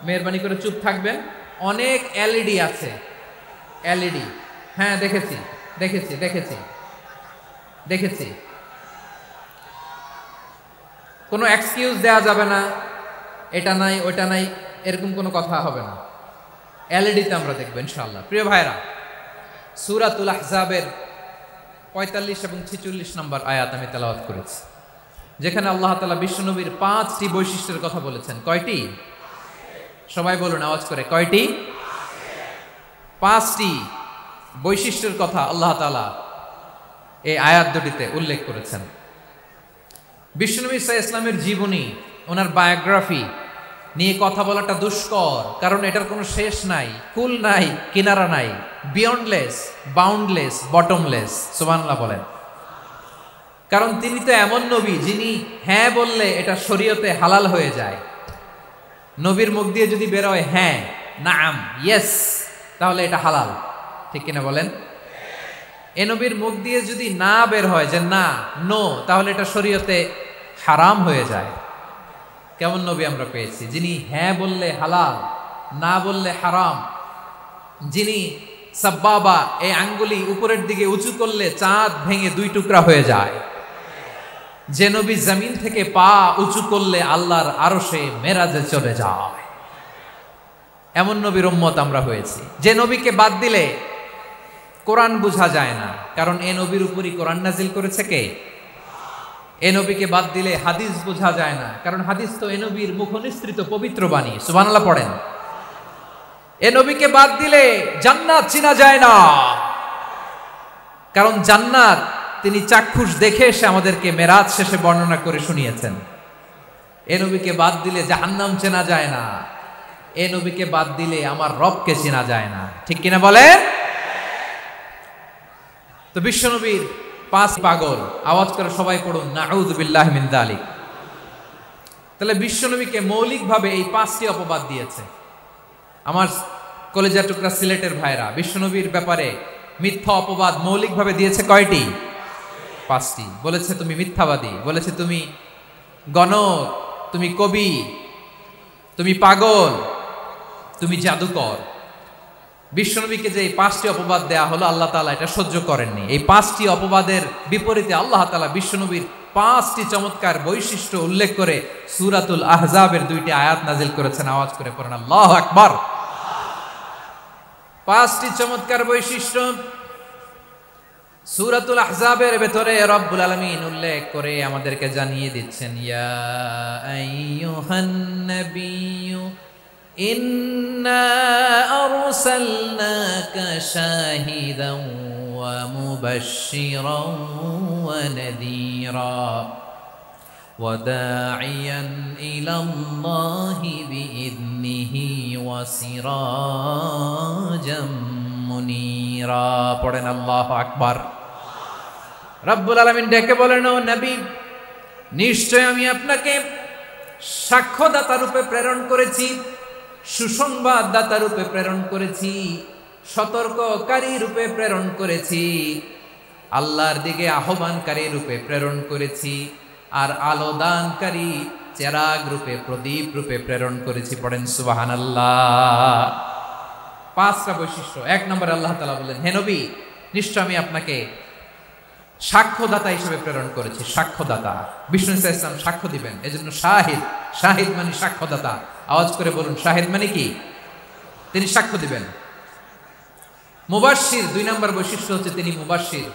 মেহেরবানি করে চুপ থাকবেন। অনেক এলইডি আছে, এলইডি, হ্যাঁ দেখেছি দেখেছি দেখেছি দেখেছি। কোনো এক্সকিউজ দেওয়া যাবে না, এটা নাই ওইটা নাই, এরকম কোনো কথা হবে না। এলইডিতে আমরা দেখবো ইনশাআল্লাহ। প্রিয় ভাইরা, সূরাতুল আহজাবের 45 এবং 46 নম্বর আয়াত আমি তেলাওয়াত করেছি, যেখানে আল্লাহ তাআলা বিশ্বনবীর 5টি বৈশিষ্ট্যের কথা বলেছেন। কয়টি? সবাই বলুন আওয়াজ করে, কয়টি? 5টি বৈশিষ্ট্যের কথা আল্লাহ তাআলা এই আয়াত দুটিতে উল্লেখ করেছেন। বিশ্বনবী সাল্লাল্লাহু আলাইহি ওয়াসাল্লামের জীবনী, ওনার বায়োগ্রাফি নিয়ে কথা বলাটা দুষ্কর, কারণ এটার কোনো শেষ নাই, কুল নাই, কিনারা নাই, বিয়ন্ডলেস, বাউন্ডলেস, বটমলেস। সুবহানাল্লাহ বলেন। কারণ তিনি তো এমন নবী যিনি হ্যাঁ বললে এটা শরীয়তে হালাল হয়ে যায়। নবীর মুখ দিয়ে যদি বের হয় হ্যাঁ, নাম, ইয়েস, তাহলে এটা হালাল, ঠিক কিনা বলেন? এ নবীর মুখ দিয়ে যদি না বের হয় যে না, নো, তাহলে এটা শরীয়তে হারাম হয়ে যায়। কেমন নবী আমরা পেয়েছি, যিনি হ্যাঁ বললে হালাল, না বললে হারাম, যিনি সাব্বাবা, এই আঙ্গুলি উপরের দিকে উঁচু করলে চাঁদ ভেঙে 2 টুকরা হয়ে যায়, যে নবী জমিন থেকে পা উঁচু করলে আল্লাহর আরশে মেরাজে চলে যায়। এমন নবীর উম্মত আমরা হয়েছি। যে নবীকে বাদ দিলে কোরআন বোঝা যায় না, কারণ এ নবীর উপরই কোরআন নাজিল করেছে কে? এ নবীকে বাদ দিলে হাদিস বোঝা যায় না, কারণ হাদিস তো এ নবীর মুখনিসৃত পবিত্র বাণী। সুবহানাল্লাহ পড়েন। এ নবীকে বাদ দিলে জান্নাত চিনা যায় না, কারণ জান্নাত তিনি চাক্ষুষ দেখে এসে আমাদেরকে মেরাজ শেষে বর্ণনা করে শুনিয়েছেন। এ নবীকে বাদ দিলে জাহান্নাম চেনা যায় না। এ এ নবীকে বাদ দিলে আমার রবকে চেনা যায় না, ঠিক কিনা বলে? তো বিশ্বনবীর 5 পাগল, আওয়াজ করে সবাই পড়ুন নাউযু বিল্লাহি মিন যালিক। তাহলে বিশ্বনবীকে মৌলিকভাবে এই 5টি অপবাদ দিয়েছে। আমার কলেজার টুকরা সিলেটের ভাইরা, বিশ্বনবীর ব্যাপারে মিথ্যা অপবাদ মৌলিকভাবে দিয়েছে কয়টি? 5টি। বলেছে তুমি মিথ্যাবাদী, বলেছে তুমি গণক, তুমি কবি, তুমি পাগল, তুমি জাদুকর। বিশ্বনবীকে যে এই 5টি অপবাদ দেয়া হলো, আল্লাহ তাআলা এটা সহ্য করেননি। এই 5টি অপবাদের বিপরীতে আল্লাহ তাআলা বিশ্বনবীর 5টি চমৎকার বৈশিষ্ট্য উল্লেখ করে সূরাতুল আহজাবের 2টি আয়াত নাজিল করেছেন। আওয়াজ করে পড়েন আল্লাহু আকবার। 5টি চমৎকার বৈশিষ্ট্য সূরাতুল আহজাবের ভেতরে রব্বুল আলামিন উল্লেখ করে আমাদেরকে জানিয়ে দিচ্ছেন, ইয়া আইয়ুহান নাবিয়্যু ইন্না আরসালনাকা শাহিদান ওয়া মুবাশশিরান ওয়া নাযীরা ওয়া দাঈয়ান ইলাল্লাহি বিইذনিহি ওয়া সিরাজাম মুনীরা। পড়েন আল্লাহু আকবার। রব্বুল আলামিন ডেকে বলেন, ও নবী, নিশ্চয় আমি আপনাকে সাক্ষ্যদাতা রূপে প্রেরণ করেছি, সুসংবাদদাতা রূপে প্রেরণ করেছি, সতর্ককারী রূপে প্রেরণ করেছি, আল্লাহর দিকে আহ্বানকারী রূপে প্রেরণ করেছি, আর আলো দানকারী চেরাগ রূপে, প্রদীপ রূপে প্রেরণ করেছি। পড়েন সুবহানাল্লাহ। 5টা বৈশিষ্ট্য। 1 নম্বরে আল্লাহ তাআলা বলেন, হে নবী, নিশ্চয় আমি আপনাকে সাক্ষ্যদাতা হিসেবে প্রেরণ করেছি। সাক্ষ্যদাতা, বিষ্ণু সাল্লাল্লাহু আলাইহি ওয়াসাল্লাম সাক্ষ্য দিবেন, এজন্য শাহিদ। শাহিদ মানে সাক্ষ্যদাতা। আওয়াজ করে বলুন, শাহিদ মানে কি? তিনি সাক্ষ্য দিবেন। মুবাশশির, 2 নম্বর বৈশিষ্ট্য হচ্ছে তিনি মুবাশশির।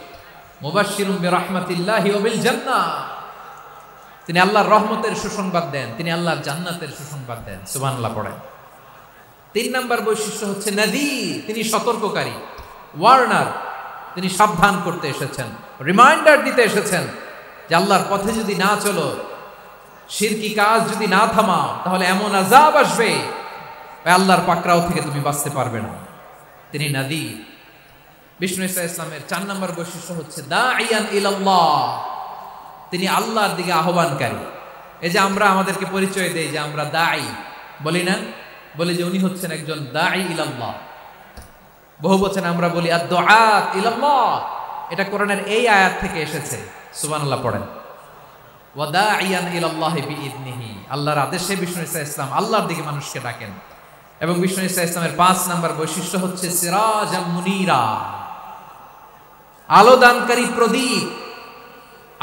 মুবাশশিরুম বিরাহমাতিল্লাহি ওয়া বিল জান্নাহ, তিনি আল্লাহর রহমতের সুসংবাদ দেন, তিনি আল্লাহর জান্নাতের সুসংবাদ দেন। সুবহানাল্লাহ পড়েন। 3 নম্বর বৈশিষ্ট্য হচ্ছে নাযীর, তিনি সতর্ককারী, ওয়ার্নার, তিনি সাবধান করতে এসেছেন, রিমাইন্ডার দিতে এসেছেন যে আল্লাহর পথে যদি না চলো, শিরকি কাজ যদি না থামাও, তাহলে এমন আযাব আসবে আল্লাহর পাকড়াও থেকে তুমি বাঁচতে পারবে না। তিনি নাযীর। বিষ্ণু ঈসা ইসলামের 4 নম্বর বৈশিষ্ট্য হচ্ছে দাঈয়ান ইলাল্লাহ, তিনি আল্লাহর দিকে আহ্বানকারী। এই যে আমরা আমাদেরকে পরিচয় দেই যে আমরা দাঈ, বলি না? বলি যে উনি হচ্ছেন একজন দাঈ ইলাল্লাহ। বহু বচনে আমরা বলি আদ-দুআত ইলাল্লাহ। এটা কোরআনের এই আয়াত থেকে এসেছে। সুবহানাল্লাহ পড়েন। ওয়া দাঈয়ান ইলাল্লাহি বিইذনিহি, আল্লাহর আদেশে বিষ্ণু ঈসা ইসলাম আল্লাহর দিকে মানুষকে ডাকেন। এবং বিষ্ণু ঈসা ইসলামের 5 নম্বর বৈশিষ্ট্য হচ্ছে সিরাজাম মুনীরা, আলো দানকারী প্রদীপ,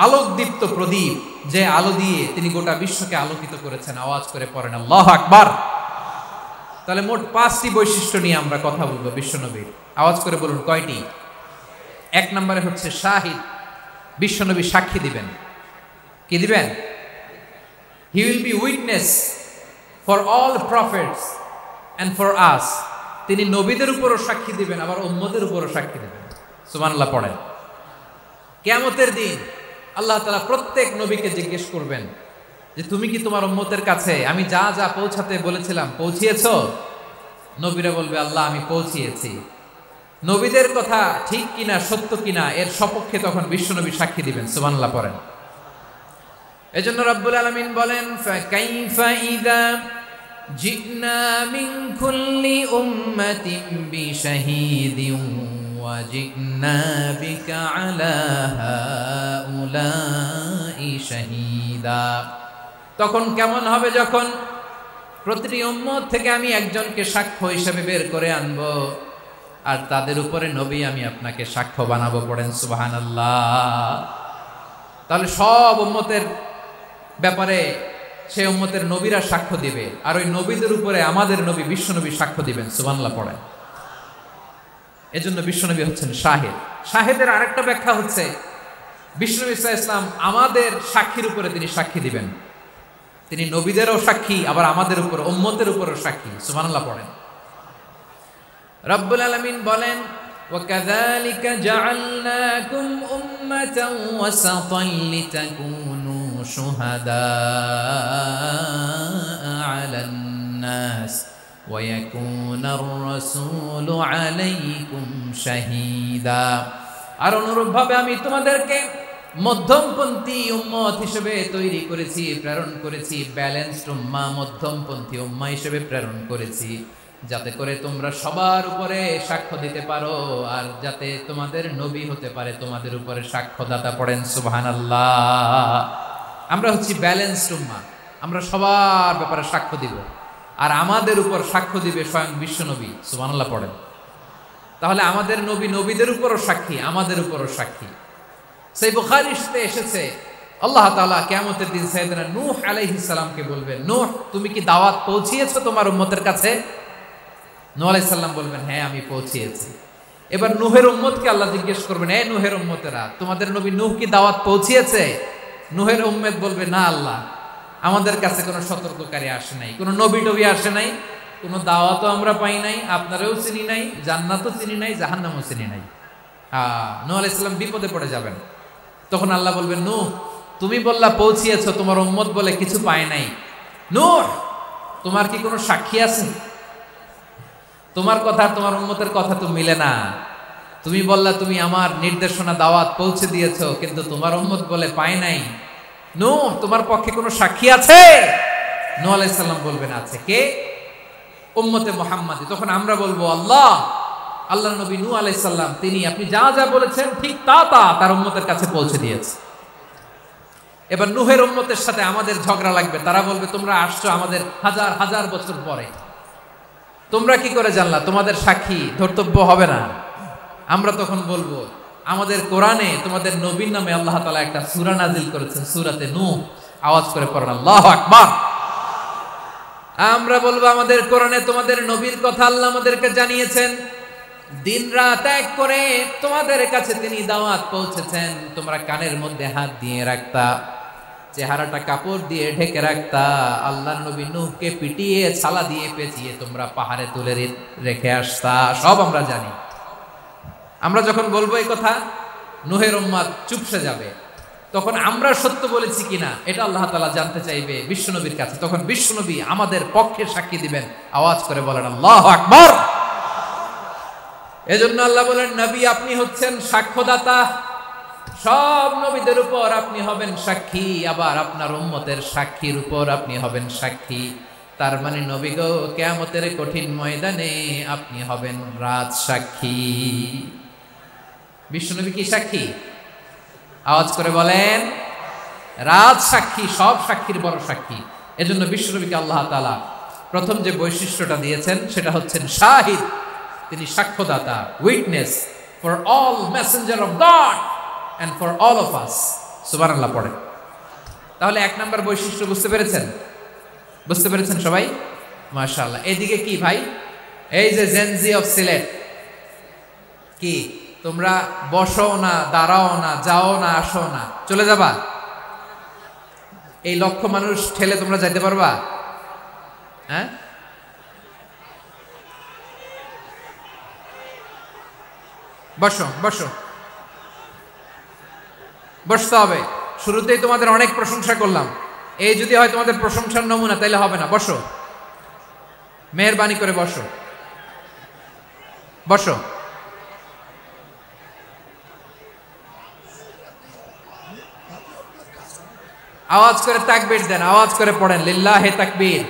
আলোকদীপ্ত প্রদীপ, যে আলো দিয়ে তিনি গোটা বিশ্বকে আলোকিত করেছেন। আওয়াজ করে পড়েন আল্লাহু আকবার। তাহলে মোট 5টি বৈশিষ্ট্য নিয়ে আমরা কথা বলবো বিশ্বনবীর। আওয়াজ করে বলুন কয়টি? 1 নম্বরে হচ্ছে শাহিদ, বিশ্বনবী সাক্ষী দিবেন। কি দিবেন? He will be witness for all prophets and for us. তিনি নবীদের উপরও সাক্ষী দিবেন, আবার উম্মতের উপরও সাক্ষী দিবেন। সুবহানাল্লাহ পড়েন। কিয়ামতের দিন আল্লাহ তাআলা প্রত্যেক নবীকে জিজ্ঞেস করবেন যে তুমি কি তোমার উম্মতের কাছে আমি যা যা পৌঁছাতে বলেছিলাম পৌঁছিয়েছো? নবীরা বলবে আল্লাহ আমি পৌঁছিয়েছি। নবীদের কথা ঠিক কিনা, সত্য কিনা, এর সপক্ষে তখন বিশ্বনবী সাক্ষী দিবেন। সুবহানাল্লাহ পড়েন। এজন্য রব্বুল আলামিন বলেন, ফাকাইফা ইযা জিনা মিন কুল্লি উম্মাতিন বিশাহীদিন ওয়া জিনা বিকা আলা হাউলাই শাহীদা। তখন কেমন হবে যখন প্রতিটি উম্মত থেকে আমি একজনকে সাক্ষ্য হিসেবে বের করে আনবো, আর তাদের উপরে নবী আমি আপনাকে সাক্ষ্য বানাবো। পড়েন সুবহানাল্লাহ। তাহলে সব উম্মতের ব্যাপারে সেই উম্মতের নবীরা সাক্ষ্য দিবে, আর ওই নবীদের উপরে আমাদের নবী বিশ্বনবী সাক্ষ্য দিবেন। সুবহানাল্লাহ পড়েন। এজন্য বিশ্বনবী হচ্ছেন শাহিদ। শাহিদের আরেকটা ব্যাখ্যা হচ্ছে বিশ্বনবী সাল্লাল্লাহু আলাইহি ওয়াসাল্লাম আমাদের সাক্ষীর উপরে তিনি সাক্ষী দিবেন। তিনি নবীদেরও সাক্ষী, আবার আমাদের উপর উম্মতের উপরও সাক্ষী। সুবহানাল্লাহ পড়েন। রব্বুল আলামিন বলেন, وَكَذَلِكَ جَعَلْنَاكُمْ أُمَّةً وَسَطًا لِتَكُونُوا شُهَدَاءَ عَلَى النَّاسِ ويكون الرسول عليكم شهيدا। আর অনুরূপভাবে আমি তোমাদেরকে মধ্যমপন্থী উম্মত হিসেবে তৈরি করেছি, প্রেরণ করেছি, ব্যালেন্সড উম্মাহ, মধ্যমপন্থী উম্মাহ হিসেবে প্রেরণ করেছি, যাতে করে তোমরা সবার উপরে সাক্ষ্য দিতে পারো, আর যাতে তোমাদের নবী হতে পারে তোমাদের উপরে সাক্ষ্যদাতা। পড়েন সুবহানাল্লাহ। আমরা হচ্ছি ব্যালেন্সড উম্মাহ, আমরা সবার ব্যাপারে সাক্ষ্য দিব, আর আমাদের উপর সাক্ষ্য দিবে স্বয়ং বিশ্বনবী। সুবহানাল্লাহ পড়েন। তাহলে আমাদের নবী নবীদের উপরও সাক্ষী, আমাদের উপরও সাক্ষী। সেই বুখারীতে এসেছে আল্লাহ তাআলা কিয়ামতের দিন সাইয়েদনা নূহ আলাইহিস সালামকে বলবেন, নূহ তুমি কি দাওয়াত পৌঁছিয়েছো তোমার উম্মতের কাছে? নূহ আলাইহিস সালাম বলবেন, হ্যাঁ আমি পৌঁছিয়েছি। এবার নূহের উম্মতকে আল্লাহ জিজ্ঞেস করবেন, এই নূহের উম্মতেরা, তোমাদের নবী নূহ কি দাওয়াত পৌঁছিয়েছে? নূহের উম্মত বলবে, না আল্লাহ, আমাদের কাছে কোনো সতর্ককারী আসে নাই, কোনো নবী টবি আসে নাই, কোনো দাওয়াতও আমরা পাই নাই, আপনারাও চিনি নাই, জান্নাতও চিনি নাই, জাহান্নামও চিনি নাই। নূহ আলাইহিস সালাম বিপদে পড়ে যাবেন। তখন আল্লাহ বলবেন, নূহ তুমি বললা পৌঁছিয়েছো, তোমার উম্মত বলে কিছু পায় নাই। নূহ তোমার কি কোনো সাক্ষী আছে? তোমার কথা তোমার উম্মতের কথা তো মিলে না। তুমি বললা তুমি আমার নির্দেশনা দাওয়াত পৌঁছে দিয়েছো, কিন্তু তোমার উম্মত বলে পায় নাই। নূহ তোমার পক্ষে কোনো সাক্ষী আছে? নূহ আলাইহিস সালাম বলবেন, আছে। কে? উম্মতে মুহাম্মাদি। তখন আমরা বলবো, আল্লাহ নবী নূহ আলাইহিস সালাম তিনি আপনি যা যা বলেছেন ঠিক তা তার উম্মতের কাছে পৌঁছে দিয়েছে। এবার নূহের উম্মতের সাথে আমাদের ঝগড়া লাগবে। তারা বলবে, তোমরা আসছো আমাদের হাজার হাজার বছর পরে, তোমরা কি করে জানলা? তোমাদের সাক্ষী ধর্তব্য হবে না। আমরা তখন বলবো, আমাদের কোরআনে তোমাদের নবীর নামে আল্লাহ তাআলা একটা সূরা নাজিল করেছেন, সূরাতে নূহ। আওয়াজ করে পড়েন আল্লাহু আকবার। আমরা বলবো, আমাদের কোরআনে তোমাদের নবীর কথা আল্লাহ আমাদেরকে জানিয়েছেন, দিন রাত এক করে তোমাদের কাছে তিনি দাওয়াত পৌঁছেছেন। তোমরা কানের মধ্যে হাত দিয়ে রাখতা, চেহারাটা কাপড় দিয়ে ঢেকে রাখতা, আল্লাহর নবী নূহকে পিটিয়ে ছালা দিয়ে পেঁচিয়ে তোমরা পাহাড়ে তুলে রেখে আসতা, সব আমরা জানি। আমরা যখন বলবো এই কথা, নূহের উম্মত চুপসে যাবে। তখন আমরা সত্য বলেছি কিনা এটা আল্লাহ তাআলা জানতে চাইবে বিশ্বনবীর কাছে। তখন বিশ্বনবী আমাদের পক্ষে সাক্ষী দিবেন। আওয়াজ করে বলেন আল্লাহু আকবার। এজন্য আল্লাহ বলেন, নবী আপনি হচ্ছেন সাক্ষ্যদাতা, সব নবীদের উপর আপনি হবেন সাক্ষী, আবার আপনার উম্মতের সাক্ষীর উপর আপনি হবেন সাক্ষী। তার মানে নবী গো, কিয়ামতের কঠিন ময়দানে আপনি হবেন রাজ সাক্ষী। বিশ্বনবী কি সাক্ষী? আওয়াজ করে বলেন, রাজ সাক্ষী, সব সাক্ষীর বড় সাক্ষী। এজন্য বিশ্বনবীকে আল্লাহ তাআলা প্রথম যে বৈশিষ্ট্যটা দিয়েছেন সেটা হচ্ছেন শাহিদ। তিনি সাক্ষ্যদাতা, witness for all messenger of God and for all of us. সুবহানাল্লাহ পড়ে। তাহলে এক নাম্বার বৈশিষ্ট্য বুঝতে পেরেছেন? বুঝতে পেরেছেন সবাই? মাশাআল্লাহ। এদিকে কি ভাই, এই যে জেনজি অফ সিলেট, কি তোমরা বসো না, দাঁড়াও না, যাও না, আসো না, চলে যাবা? এই লক্ষ মানুষ ঠেলে তোমরা যাইতে পারবা? হ্যাঁ, বসো বসো, বসতে হবে। শুরুতেই তোমাদের অনেক প্রশংসা করলাম, এই যদি হয় তোমাদের প্রশংসার নমুনা, তাইলে হবে না। বসো, মেহেরবানি করে বসো, বসো। আওয়াজ করে তাকবীর দেন, আওয়াজ করে পড়েন লিল্লাহে তাকবীর।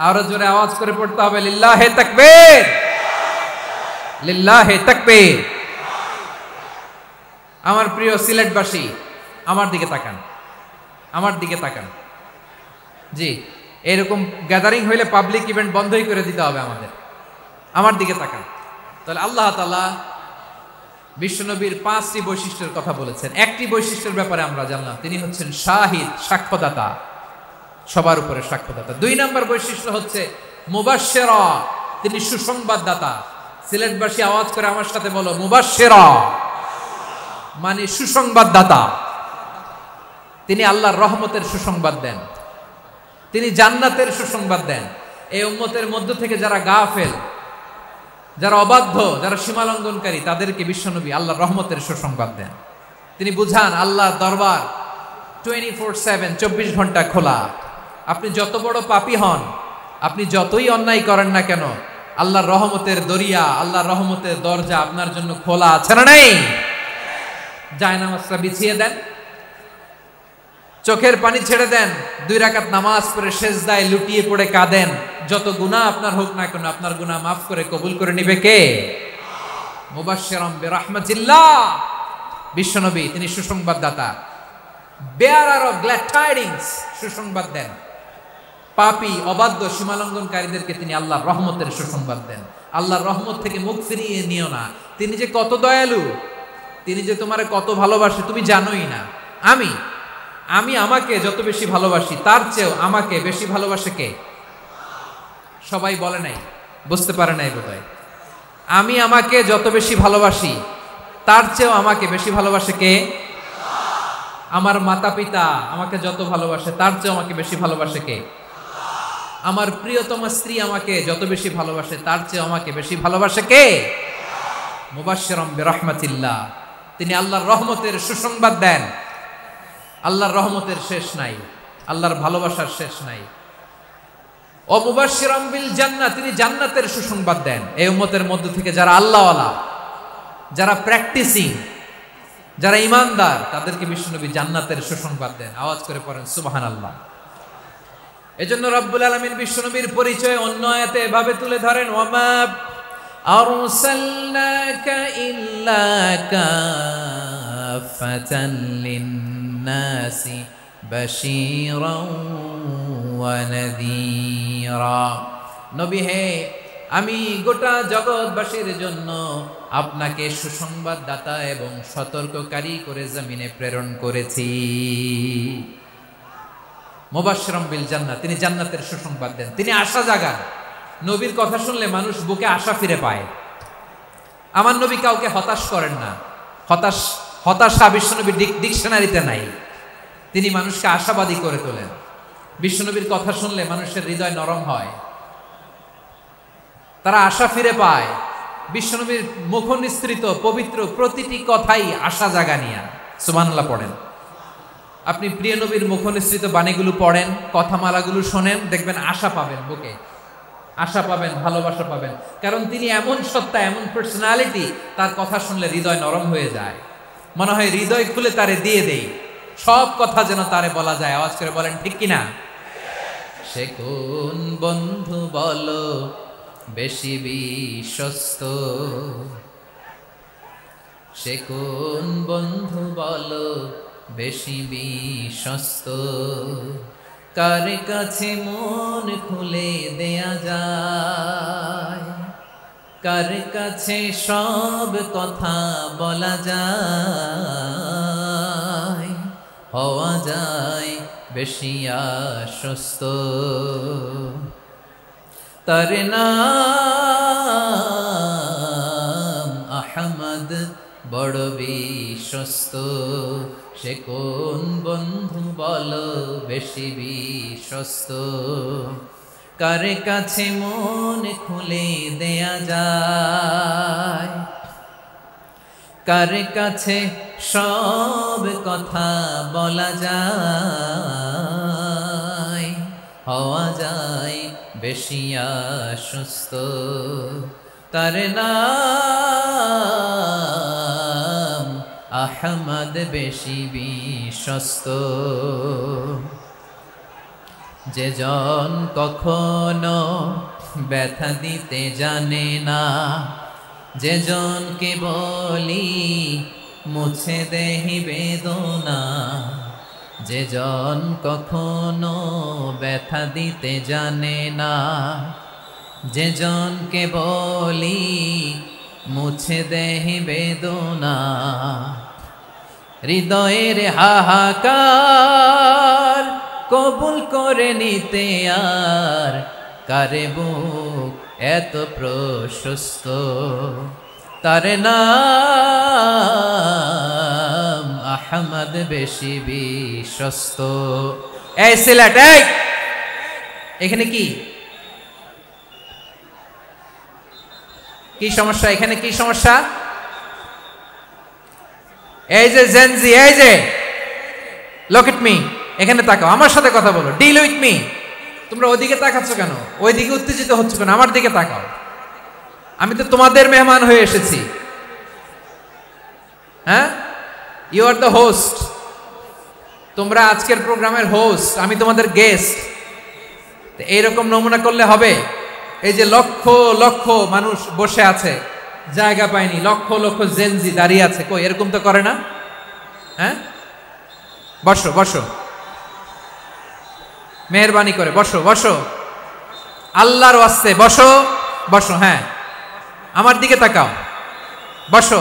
আরো জোরে আওয়াজ করে পড়তে হবে, লিল্লাহে তাকবীর, লিল্লাহে তাকবীর। আমার প্রিয় সিলেটবাসী, আমার দিকে তাকান, আমার দিকে তাকান। জি, এরকম গ্যাদারিং হইলে পাবলিক ইভেন্ট বন্ধই করে দিতে হবে আমাদের। আমার দিকে তাকান। তাহলে আল্লাহ তাআলা বিশ্বনবীর 5টি বৈশিষ্ট্যের কথা বলেছেন। একটি বৈশিষ্ট্যের ব্যাপারে আমরা জানলাম, তিনি হচ্ছেন শাহিদ, সাক্ষ্যদাতা, সবার উপরে সাক্ষ্যদাতা। 2 নম্বর বৈশিষ্ট্য হচ্ছে মুবাশশিরা, তিনি সুসংবাদদাতা। সিলেটবাসী আওয়াজ করে আমার সাথে বলো, মুবাশশিরা মানে সুসংবাদদাতা। তিনি আল্লাহর রহমতের সুসংবাদ দেন, তিনি জান্নাতের সুসংবাদ দেন। এই উম্মতের মধ্য থেকে যারা গাফেল, যারা অবাধ্য, যারা সীমালঙ্ঘনকারী, তাদেরকে বিশ্বনবী আল্লাহর রহমতের সুসংবাদ দেন। তিনি বুঝান আল্লাহর দরবার 24/7, 24 ঘন্টা খোলা। আপনি যত বড় পাপী হন, আপনি যতই অন্যায় করেন না কেন, আল্লাহর রহমতের দরিয়া, আল্লাহর রহমতের দরজা আপনার জন্য খোলা আছে না নেই? জায়নামাজটা বিছিয়ে দেন, চোখের পানি ছেড়ে দেন, 2 রাকাত নামাজ পড়ে সেজদায় লুটিয়ে পড়ে কাঁদেন। যত গুনাহ আপনার হোক না কেন, আপনার গুনাহ মাফ করে কবুল করে নিবে কে? মুবাশশিরাম বিরহমাতিল্লাহ, বিশ্বনবী তিনি সুসংবাদদাতা, বেয়ারার অফ গ্ল্যাড টাইডিংস, সুসংবাদ দেন। পাপী অবাধ্য সীমালঙ্ঘনকারীদেরকে তিনি আল্লাহর রহমতের সুসংবাদ দেন। আল্লাহর রহমত থেকে মুখ ফিরিয়ে নিও না। তিনি যে কত দয়ালু, তিনি যে তোমারে কত ভালোবাসে তুমি জানোই না। আমি আমাকে যত বেশি ভালোবাসি তার চেয়েও আমাকে বেশি ভালোবাসে কে? সবাই বলে নাই, বুঝতে পারে নাই বোধহয়। আমি আমাকে যত বেশি ভালোবাসি তার চেয়েও আমাকে বেশি ভালোবাসে কে? আমার মাতা পিতা আমাকে যত ভালোবাসে তার চেয়েও আমাকে বেশি ভালোবাসে কে? আমার প্রিয়তমা স্ত্রী আমাকে যত বেশি ভালোবাসে তার চেয়ে আমাকে বেশি ভালোবাসে কে? মুবাশশিরাম বিরহমাতিল্লাহ, তিনি আল্লাহর রহমতের সুসংবাদ দেন। আল্লাহর রহমতের শেষ নাই, আল্লাহর ভালোবাসার শেষ নাই। ও মুবাশশিরাম বিল জান্নাহ, তিনি জান্নাতের সুসংবাদ দেন। এই উম্মতের মধ্য থেকে যারা আল্লাহওয়ালা, যারা প্র্যাকটিসিং, যারা ইমানদার, তাদেরকে বিশ্বনবী জান্নাতের সুসংবাদ দেন। আওয়াজ করে পড়েন সুবহানাল্লাহ। এজন্য রব্বুল আলামিন বিশ্বনবীর পরিচয় অন্য আয়াতে এভাবে তুলে ধরেন, ওয়ামা আরসালনাকা ইল্লা কাফাতান লিন-নাসি বাশীরাও ওয়া নাযীরা। নবী হে, আমি গোটা জগৎবাসীর জন্য আপনাকে সুসংবাদদাতা এবং সতর্ককারী করে জমিনে প্রেরণ করেছি। মুবাশশিরাম বিল জান্নাহ, তিনি জান্নাতের সুসংবাদ দেন, তিনি আশা জাগান। নবীর কথা শুনলে মানুষ বুকে আশা ফিরে পায়। আমার নবী কাউকে হতাশ করেন না। হতাশা বিশ্বনবীর ডিকশনারিতে নাই। তিনি মানুষকে আশাবাদী করে তোলেন। বিশ্বনবীর কথা শুনলে মানুষের হৃদয় নরম হয়, তারা আশা ফিরে পায়। বিশ্বনবীর মুখ নিঃসৃত পবিত্র প্রতিটি কথাই আশা জাগানিয়া। সুবহানাল্লাহ পড়েন। আপনি প্রিয় নবীর মুখ নিঃসৃত বাণীগুলো পড়েন, কথামালাগুলো শোনেন, দেখবেন আশা পাবেন, বুকে আশা পাবেন, ভালোবাসা পাবেন। কারণ তিনি এমন সত্তা, এমন পার্সোনালিটি, তার কথা শুনলে হৃদয় নরম হয়ে যায়। মনে হয় হৃদয় খুলে তারে দিয়ে দেই, সব কথা যেন তারে বলা যায়। আওয়াজ করে বলেন ঠিক কিনা? সে কোন বন্ধু বলো বেশি বিশ্বস্ত, সে কোন বন্ধু বলো বেশি বিশ্বস্ত, কার কাছে মন খুলে দেয়া যায়, কার কাছে সব কথা বলা যায়, হওয়া যায় বেশি আশ্বস্ত। তার নাম আহমদ, বড় বিশ্বস্ত। সে কোন বন্ধু বলো বেশি বিশ্বস্ত, কার কাছে মন খুলে দেয়া যায়, কার কাছে সব কথা বলা যায়, হওয়া যায় বেশি আশ্বস্ত। তার নাম আহমদ, বেশি বিশ্বস্ত। যে জন কখনো ব্যথা দিতে জানে না, যে জনকে বলি মুছে দেহি বেদনা, যে জন কখনো ব্যথা দিতে জানে না, যে জনকে বলি মুছে দেহি বেদনা, হৃদয়ের হাহাকার কবুল করে নিতে আর কারে বুক এত প্রশস্ত। তার নাম আহমদ, বেশি বিশ্বস্ত। এই সিলেট, এখানে কি কি সমস্যা? এখানে কি সমস্যা? এই যে জেনজি, এই যে লুক এট মি, এখানে তাকাও, আমার সাথে কথা বলো, ডিল উইথ মি। তোমরা ওইদিকে তাকাচ্ছ কেন? ওইদিকে উত্তেজিত হচ্ছ কেন? আমার দিকে তাকাও, আমি তো তোমাদের মেহমান হয়ে এসেছি। হ্যাঁ, ইউ আর দ্য হোস্ট, তোমরা আজকের প্রোগ্রামের হোস্ট, আমি তোমাদের গেস্ট। এইরকম নমুনা করলে হবে? এই যে লক্ষ লক্ষ মানুষ বসে আছে, জায়গা পায়নি, লক্ষ লক্ষ জেনজি দাঁড়িয়ে আছে, কই এরকম তো করে না? হ্যাঁ, বসো বসো, মেহরবানি করে বসো বসো, আল্লাহর ওয়াস্তে বসো বসো। হ্যাঁ, আমার দিকে তাকাও, বসো।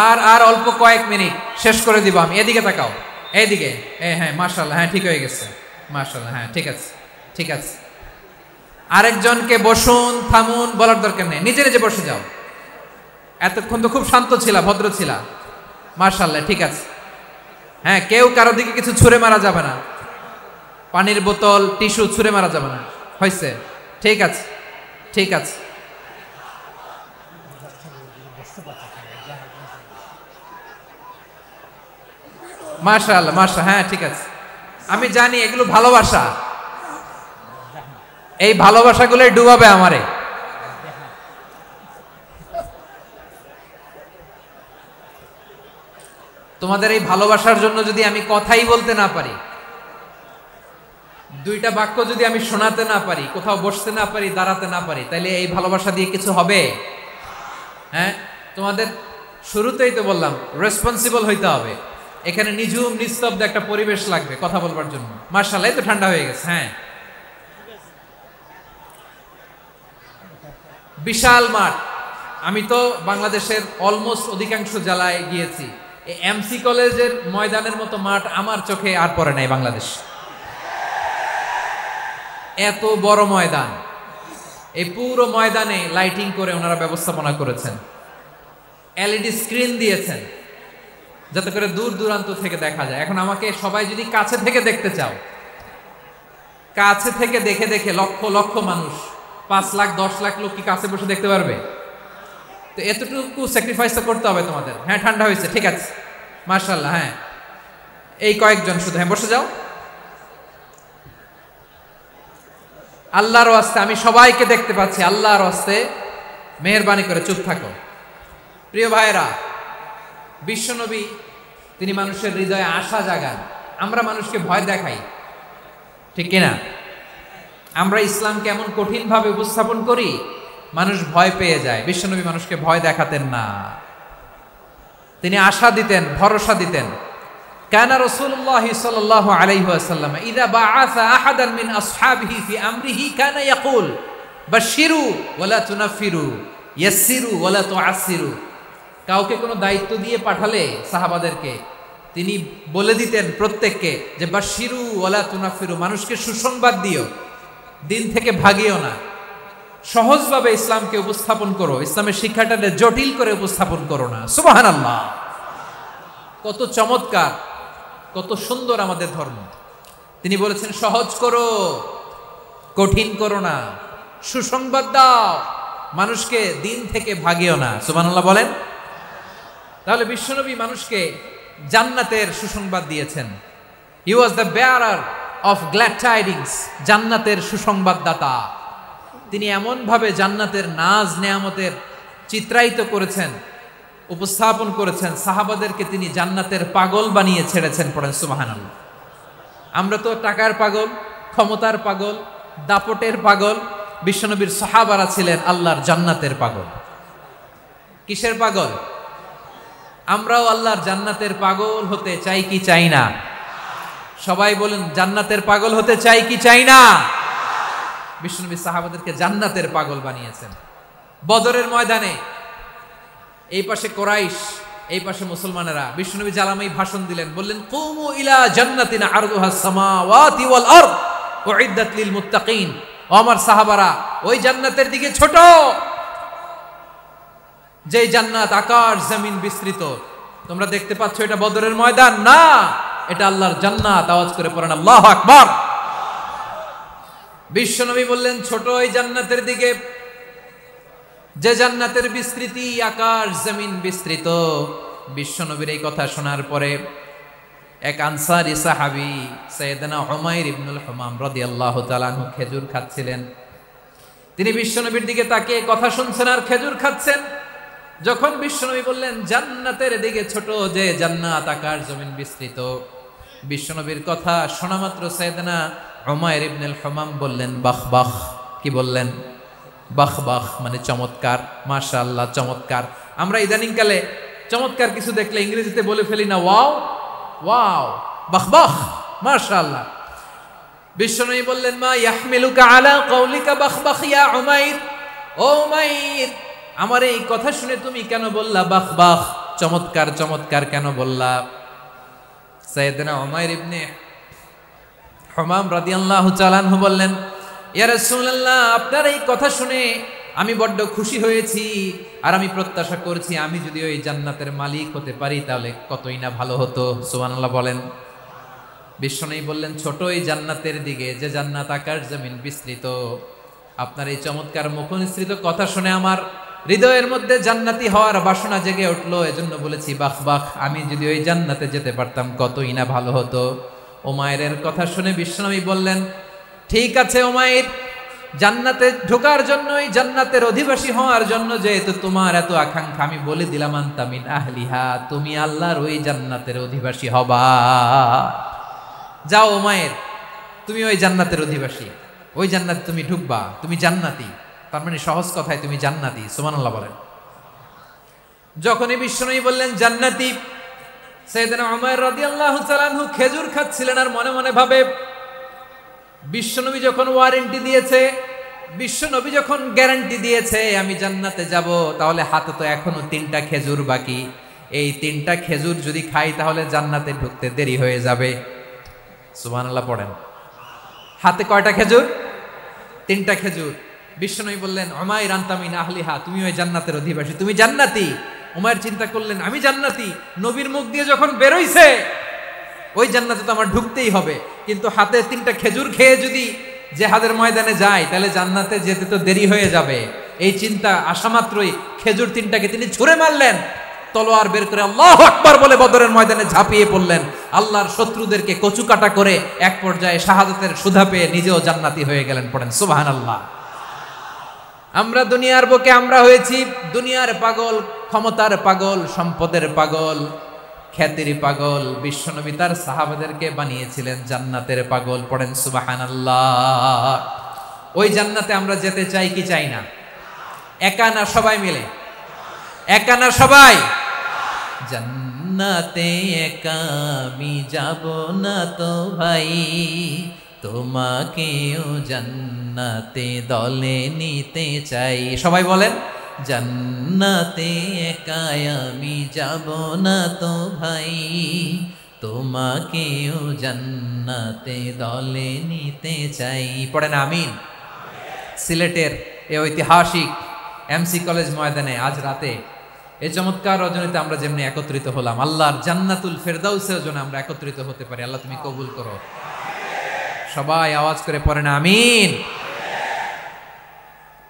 আর আর অল্প কয়েক মিনিট, শেষ করে দিব আমি। এদিকে তাকাও, এইদিকে। হ্যাঁ, মাশাআল্লাহ, হ্যাঁ ঠিক হয়ে গেছে, মাশাআল্লাহ, হ্যাঁ ঠিক আছে ঠিক আছে। আরেকজনকে বসুন থামুন বলার দরকার নেই, নিজে নিজে বসে যাও। এতক্ষণ তো খুব শান্ত ছিলা, ভদ্র ছিলা, মাশাআল্লাহ, ঠিক আছে। হ্যাঁ, কেউ কারো দিকে কিছু ছুঁড়ে মারা যাবে না, পানির বোতল টিস্যু ছুঁড়ে মারা যাবে না, হয়েছে? ঠিক আছে ঠিক আছে। মাশাআল্লাহ মাশাআল্লাহ, হ্যাঁ ঠিক আছে। আমি জানি এগুলো ভালোবাসা, এই ভালোবাসাগুলোই ডুবাবে আমারে। তোমাদের এই ভালোবাসার জন্য যদি আমি কথাই বলতে না পারি, দুইটা বাক্য যদি আমি শোনাতে না পারি, কোথাও বসতে না পারি, দাঁড়াতে না পারি, তাহলে এই ভালোবাসা দিয়ে কিছু হবে? হ্যাঁ, তোমাদের শুরুতেই তো বললাম রেসপন্সিবল হইতে হবে। এখানে নিঝুম নিস্তব্ধ একটা পরিবেশ লাগবে কথা বলবার জন্য। মাশাআল্লাহ, তো ঠান্ডা হয়ে গেছে। হ্যাঁ, বিশাল মাঠ। আমি তো বাংলাদেশের অলমোস্ট অধিকাংশ জেলায় গিয়েছি, এই এমসি কলেজের ময়দানের মতো মাঠ আমার চোখে আর পড়ে নাই বাংলাদেশ। এত বড় ময়দান, এই পুরো ময়দানে লাইটিং করে ওনারা ব্যবস্থাপনা করেছেন, এলইডি স্ক্রিন দিয়েছেন যাতে করে দূর দূরান্ত থেকে দেখা যায়। এখন আমাকে সবাই যদি কাছে থেকে দেখতে চাও, কাছে থেকে দেখে দেখে লক্ষ লক্ষ মানুষ, 5 লাখ 10 লাখ লোক কি কাছে বসে দেখতে পারবে? তো এতটুকু স্যাক্রিফাইস তো করতে হবে তোমাদের। হ্যাঁ, ঠান্ডা হয়েছে, ঠিক আছে, মাশাআল্লাহ। হ্যাঁ, এই কয়েকজন শুধু, হ্যাঁ বসে যাও। আল্লাহর ওয়াস্তে আমি সবাইকে দেখতে পাচ্ছি, আল্লাহর ওয়াস্তে মেহেরবানি করে চুপ থাকো। প্রিয় ভাইরা, বিশ্বনবী তিনি মানুষের হৃদয়ে আশা জাগান। আমরা মানুষকে ভয় দেখাই, ঠিক কিনা? আমরা ইসলামকে এমন কঠিনভাবে উপস্থাপন করি, মানুষ ভয় পেয়ে যায়। বিশ্বনবী মানুষকে ভয় দেখাতেন না, তিনি আশা দিতেন, ভরসা দিতেন। কানা রাসূলুল্লাহ সাল্লাল্লাহু আলাইহি ওয়াসাল্লাম ইযা বাআসা আহাদান মিন আসহাবিহি ফি আমরিহি কানা ইয়াকুল বাশশিরু ওয়ালা তুনাফিরু ইয়াসসিরু ওয়ালা তুআসসিরু। কাউকে কোনো দায়িত্ব দিয়ে পাঠালে সাহাবাদেরকে তিনি বলে দিতেন প্রত্যেককে যে বাশশিরু ওয়ালা তুনাফিরু, মানুষকে সুসংবাদ দিও, দিন থেকে ভাগিও না। সহজভাবে ইসলামকে উপস্থাপন করো, ইসলামের শিক্ষাটাকে জটিল করে উপস্থাপন করো না। সুবহানাল্লাহ, কত চমৎকার, কত সুন্দর আমাদের ধর্ম। তিনি বলেছেন সহজ করো, কঠিন করো না, সুসংবাদ দাও, মানুষকে দিন থেকে ভাগিও না। সুবহানাল্লাহ বলেন। তাহলে বিশ্বনবী মানুষকে জান্নাতের সুসংবাদ দিয়েছেন। He was the bearer of glad tidings, জান্নাতের সুসংবাদদাতা। তিনি এমনভাবে জান্নাতের নাজ নেয়ামতের চিত্রায়িত করেছেন, উপস্থাপন করেছেন, সাহাবাদেরকে তিনি জান্নাতের পাগল বানিয়ে ছেড়েছেন। পড়েন সুবহানাল্লাহ। আমরা তো টাকার পাগল, ক্ষমতার পাগল, দাপটের পাগল। বিশ্বনবীর সাহাবারা ছিলেন আল্লাহর জান্নাতের পাগল। কিসের পাগল? আমরাও আল্লাহর জান্নাতের পাগল হতে চাই কি চাই না? সবাই বলেন, জান্নাতের পাগল হতে চাই কি চাই না? বিশ্বনবী সাহাবাদেরকে জান্নাতের পাগল বানিয়েছেন। বদরের ময়দানে এই পাশে কোরাইশ, এই পাশে মুসলমানেরা। বিশ্বনবী জালামাই ভাষণ দিলেন, বললেন কুমু ইলা জান্নাতিন আরদুহাস সামাওয়াতি ওয়াল আরদ উইদ্দাত লিল মুত্তাকিন। ও আমার সাহাবারা, ওই জান্নাতের দিকে ছোট, যে জান্নাত আকাশ জমিন বিস্তৃত। তোমরা দেখতে পাচ্ছ এটা বদরের ময়দান না, এটা আল্লাহর জান্নাত। আওয়াজ করে পড়েন আল্লাহু আকবার। বিশ্বনবী বললেন ছোট ওই জান্নাতের দিকে, যে জান্নাতের বিস্তৃতি আকাশ জমিন বিস্তৃত। বিশ্বনবীর এই কথা শোনার পরে এক আনসারী সাহাবী সাইয়েদনা উমাইর ইবনুল হুমাম রাদিয়াল্লাহু তাআলা আনহু খেজুর খাচ্ছিলেন। তিনি বিশ্বনবীর দিকে তাকিয়ে কথা শুনছেন আর খেজুর খাচ্ছেন। যখন বিশ্বনবী বললেন জান্নাতের দিকে ছোট যে জান্নাত আকাশ জমিন বিস্তৃত, বিশ্বনবীর কথা শোনা মাত্র সাইয়েদনা উমাইর ইবনুল হুমাম বললেন বাহ বাহ। কি বললেন? বাহ বাহ, মানে চমৎকার, মাশাআল্লাহ, চমৎকার। আমরা ইদানিংকালে চমৎকার কিছু দেখলে ইংরেজিতে বলে ফেলি না ওয়াও ওয়াও, বাহ বাহ, মাশাআল্লাহ। বিশ্বনবী বললেন মা ইয়াহমিলুকা আলা কওলিকা বাহ বাহ ইয়া উমাইর, ও উমাইর, আমার এই কথা শুনে তুমি কেন বললা বাহ বাহ, চমৎকার চমৎকার কেন বললা? সাইয়েদনা উমাইর ইবনে হুমাম রাদিয়াল্লাহু তাআলা আনহু বললেন ইয়া রাসূলুল্লাহ, আপনার এই কথা শুনে আমি বড্ড খুশি হয়েছি, আর আমি প্রত্যাশা করছি আমি যদি ওই জান্নাতের মালিক হতে পারি তাহলে কতই না ভালো হতো। সুবহানাল্লাহ বলেন। বিশ্বনবী বললেন ছোট এই জান্নাতের দিকে যে জান্নাত আকাশ জমিন বিস্তৃত। আপনার এই চমৎকার মুখনিসৃত কথা শুনে আমার হৃদয়ের মধ্যে জান্নাতি হওয়ার বাসনা জেগে উঠলো, এজন্য বলেছি বাহ বাহ, আমি যদি ওই জান্নাতে যেতে পারতাম কতই না ভালো হতো। উমাইরের কথা শুনে বিশ্বনবী বললেন ঠিক আছে উমাইর, জান্নাতে ঢোকার জন্যই, জান্নাতের অধিবাসী হওয়ার জন্য যেহেতু তোমার এত আকাঙ্ক্ষা, আমি বলে দিলাম আনতা মিন আহলিহা, তুমি আল্লাহর ওই জান্নাতের অধিবাসী হবা। যাও উমাইর, তুমি ওই জান্নাতের অধিবাসী, ওই জান্নাতে তুমি ঢুকবা, তুমি জান্নাতি। তার মানে সহজ কথায় তুমি জান্নাতি। সুবহানাল্লাহ বলেন। যখনই বিশ্বনবী বললেন জান্নাতি, সাইয়েদনা উমাইর রাদিয়াল্লাহু তাআলা আনহু খেজুর খাচ্ছিলেন আর মনে মনে ভাবে বিশ্বনবী যখন ওয়ারেন্টি দিয়েছে, বিশ্বনবী যখন গ্যারান্টি দিয়েছে আমি জান্নাতে যাব, তাহলে হাতে তো এখনো 3টা খেজুর বাকি। এই 3টা খেজুর যদি খাই তাহলে জান্নাতে ঢুকতে দেরি হয়ে যাবে। সুবহানাল্লাহ পড়েন। হাতে কয়টা খেজুর? 3টা খেজুর। বিশ্বনবী বললেন উমাইর আনতা মিন আহলিহা, তুমি ওই জান্নাতের অধিবাসী, তুমি জান্নাতি। উমাইর চিন্তা করলেন আমি জান্নাতি, নবীর মুখ দিয়ে যখন বেরোইছে ওই জান্নাতে তো আমার ঢুকতেই হবে, কিন্তু হাতে 3টা খেজুর খেয়ে যদি জিহাদের ময়দানে যায় তাহলে জান্নাতে যেতে তো দেরি হয়ে যাবে। এই চিন্তা আসা মাত্রই খেজুর 3টাকে তিনি ছুঁড়ে মারলেন, তলোয়ার বের করে আল্লাহু আকবার বলে বদরের ময়দানে ঝাঁপিয়ে পড়লেন। আল্লাহর শত্রুদেরকে কচুকাটা করে এক পর্যায়ে শাহাদাতের সুধা পেয়ে নিজেও জান্নাতি হয়ে গেলেন। পড়েন সুবহানাল্লাহ। আমরা দুনিয়ার বুকে আমরা হয়েছি দুনিয়ার পাগল, ক্ষমতার পাগল, সম্পদের পাগল, খ্যাতির পাগল। বিশ্বনবী তার সাহাবাদেরকে বানিয়েছিলেন জান্নাতের পাগল। পড়েন সুবহানাল্লাহ। ওই জান্নাতে আমরা যেতে চাই কি চাই না? একা না সবাই মিলে? একা না সবাই? জান্নাতে একা আমি যাব না তো ভাই, তোমাকেও জান্নাতে দলে নিতে চাই। সবাই বলেন জান্নাতে একা আমি যাব না তো ভাই, তোমাকেও জান্নাতে দলে নিতে চাই। পড়েন আমিন। সিলেটের এই ঐতিহাসিক এমসি কলেজ ময়দানে আজ রাতে এই চমৎকার রজনীতে আমরা যেমনি একত্রিত হলাম, আল্লাহর জান্নাতুল ফেরদাউসের জন্য আমরা একত্রিত হতে পারি। আল্লাহ তুমি কবুল করো। সবাই আওয়াজ করে পড়েন আমিন।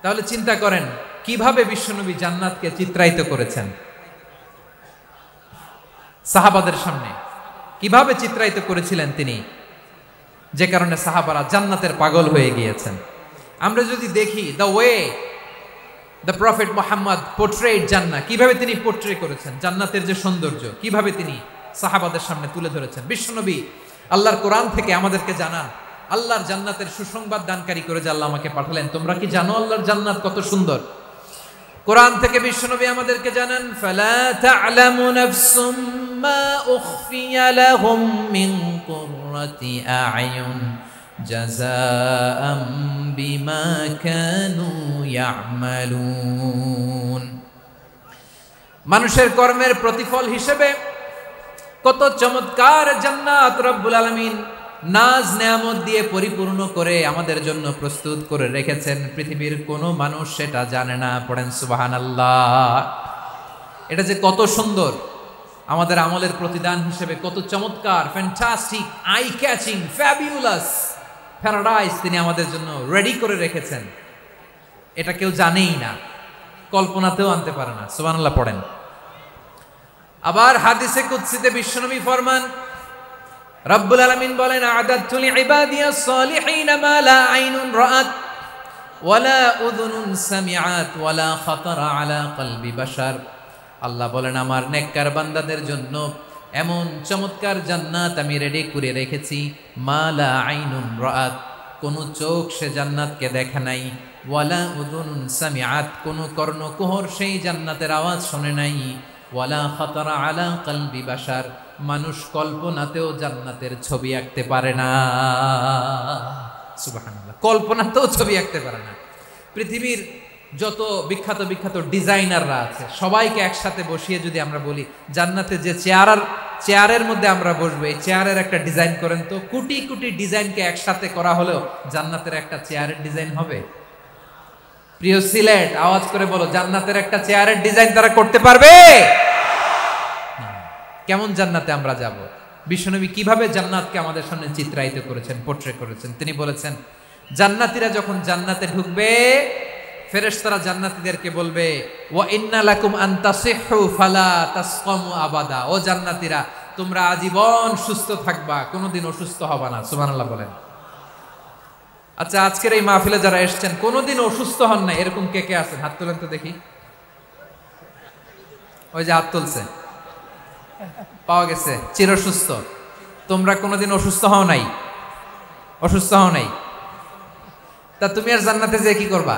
তাহলে চিন্তা করেন কিভাবে বিশ্বনবী জান্নাতকে চিত্রায়িত করেছেন সাহাবাদের সামনে, কিভাবে চিত্রায়িত করেছিলেন তিনি, যে কারণে সাহাবারা জান্নাতের পাগল হয়ে গিয়েছেন। আমরা যদি দেখি the way the prophet Muhammad portrait জান্নাত, কিভাবে তিনি পোর্ট্রে করেছেন জান্নাতের যে সৌন্দর্য, কিভাবে তিনি সাহাবাদের সামনে তুলে ধরেছেন। বিশ্বনবী আল্লাহর কোরআন থেকে আমাদেরকে জানান আল্লাহর জান্নাতের সুসংবাদ দানকারী করে যে আল্লাহ আমাকে পাঠালেন। তোমরা কি জানো আল্লাহর জান্নাত কত সুন্দর? কোরআন থেকে বিশ্বনবী আমাদেরকে জানান ফালা তা'লামু নাফসুম মা উখফিয়া লাহুম মিন কুররাতি আ'য়ুন জাযাআম বিমা কানু ইয়া'মালুন। মানুষের কর্মের প্রতিফল হিসেবে কত চমৎকার জান্নাত রব্বুল আলামিন নাজ নেয়ামত দিয়ে পরিপূর্ণ করে আমাদের জন্য প্রস্তুত করে রেখেছেন। পৃথিবীর কোনো মানুষ সেটা জানে না। পড়েন সুবহানাল্লাহ। এটা যে কত সুন্দর, আমাদের আমলের প্রতিদান হিসেবে কত চমৎকার, fantastic, eye catching, fabulous paradise তিনি আমাদের জন্য রেডি করে রেখেছেন। এটা কেউ জানেই না, কল্পনাতেও আনতে পারে না। সুবহানাল্লাহ পড়েন। আবার হাদিসে কুদসিতে বিশ্বনবী ফরমান রব্বুল আলামিন বলেন আ'দাদতু লিইবাদিয়াস সালিহিন মা লা আইনুন রাআত ওয়ালা উযুনুন সামিআত ওয়ালা খাতারা আলা কলবি বাশার। আল্লাহ বলেন আমার নেককার বান্দাদের জন্য এমন চমৎকার জান্নাত আমি রেডি করে রেখেছি, মা লা আইনুন রাআত, কোন চোখ সে জান্নাতকে দেখে নাই, ওয়ালা উযুনুন সামিআত, কোন কর্ণকুহর সেই জান্নাতের আওয়াজ শুনে নাই, ওয়ালা খাতারা আলা কলবি বাশার, মানুষ কল্পনাতেও জান্নাতের ছবি আঁকতে পারে না। সুবহানাল্লাহ, কল্পনাতেও ছবি আঁকতে পারে না। পৃথিবীর যত বিখ্যাত বিখ্যাত ডিজাইনাররা আছে সবাইকে একসাথে বসিয়ে যদি আমরা বলি জান্নাতে যে চেয়ারের মধ্যে আমরা বসবো, এই চেয়ারের একটা ডিজাইন করেন তো, কোটি কোটি ডিজাইনকে একসাথে করা হলেও জান্নাতের একটা চেয়ারের ডিজাইন হবে? প্রিয় সিলেট, আওয়াজ করে বলো, জান্নাতের একটা চেয়ারের ডিজাইন তারা করতে পারবে? কেমন জান্নাতে আমরা যাব? বিশ্বনবী কিভাবে জান্নাতকে আমাদের সামনে চিত্রায়িত করেছেন, পোট্রে করেছেন। তিনি বলেছেন জান্নাতীরা যখন জান্নাতে ঢুকবে ফেরেশতারা জান্নাতীদেরকে বলবে ওয়া ইন্না লাকুম আন তাসিহু ফালা তাসকামু আবাদা, ও জান্নাতীরা তোমরা আজীবন সুস্থ থাকবা, কোনোদিন অসুস্থ হবা না। সুবহানাল্লাহ বলেন। আচ্ছা, আজকের এই মাহফিলে যারা এসেছেন কোনোদিন অসুস্থ হন না এরকম কে কে আছেন? হাত তোলেন তো দেখি। ওই যে হাত তুলছে, পাওয়া গেছে, চিরসুস্থ। তোমরা কোনোদিন অসুস্থ হও নাই? অসুস্থ হও নাই? তা তুমি আর জান্নাতে যে কি করবা?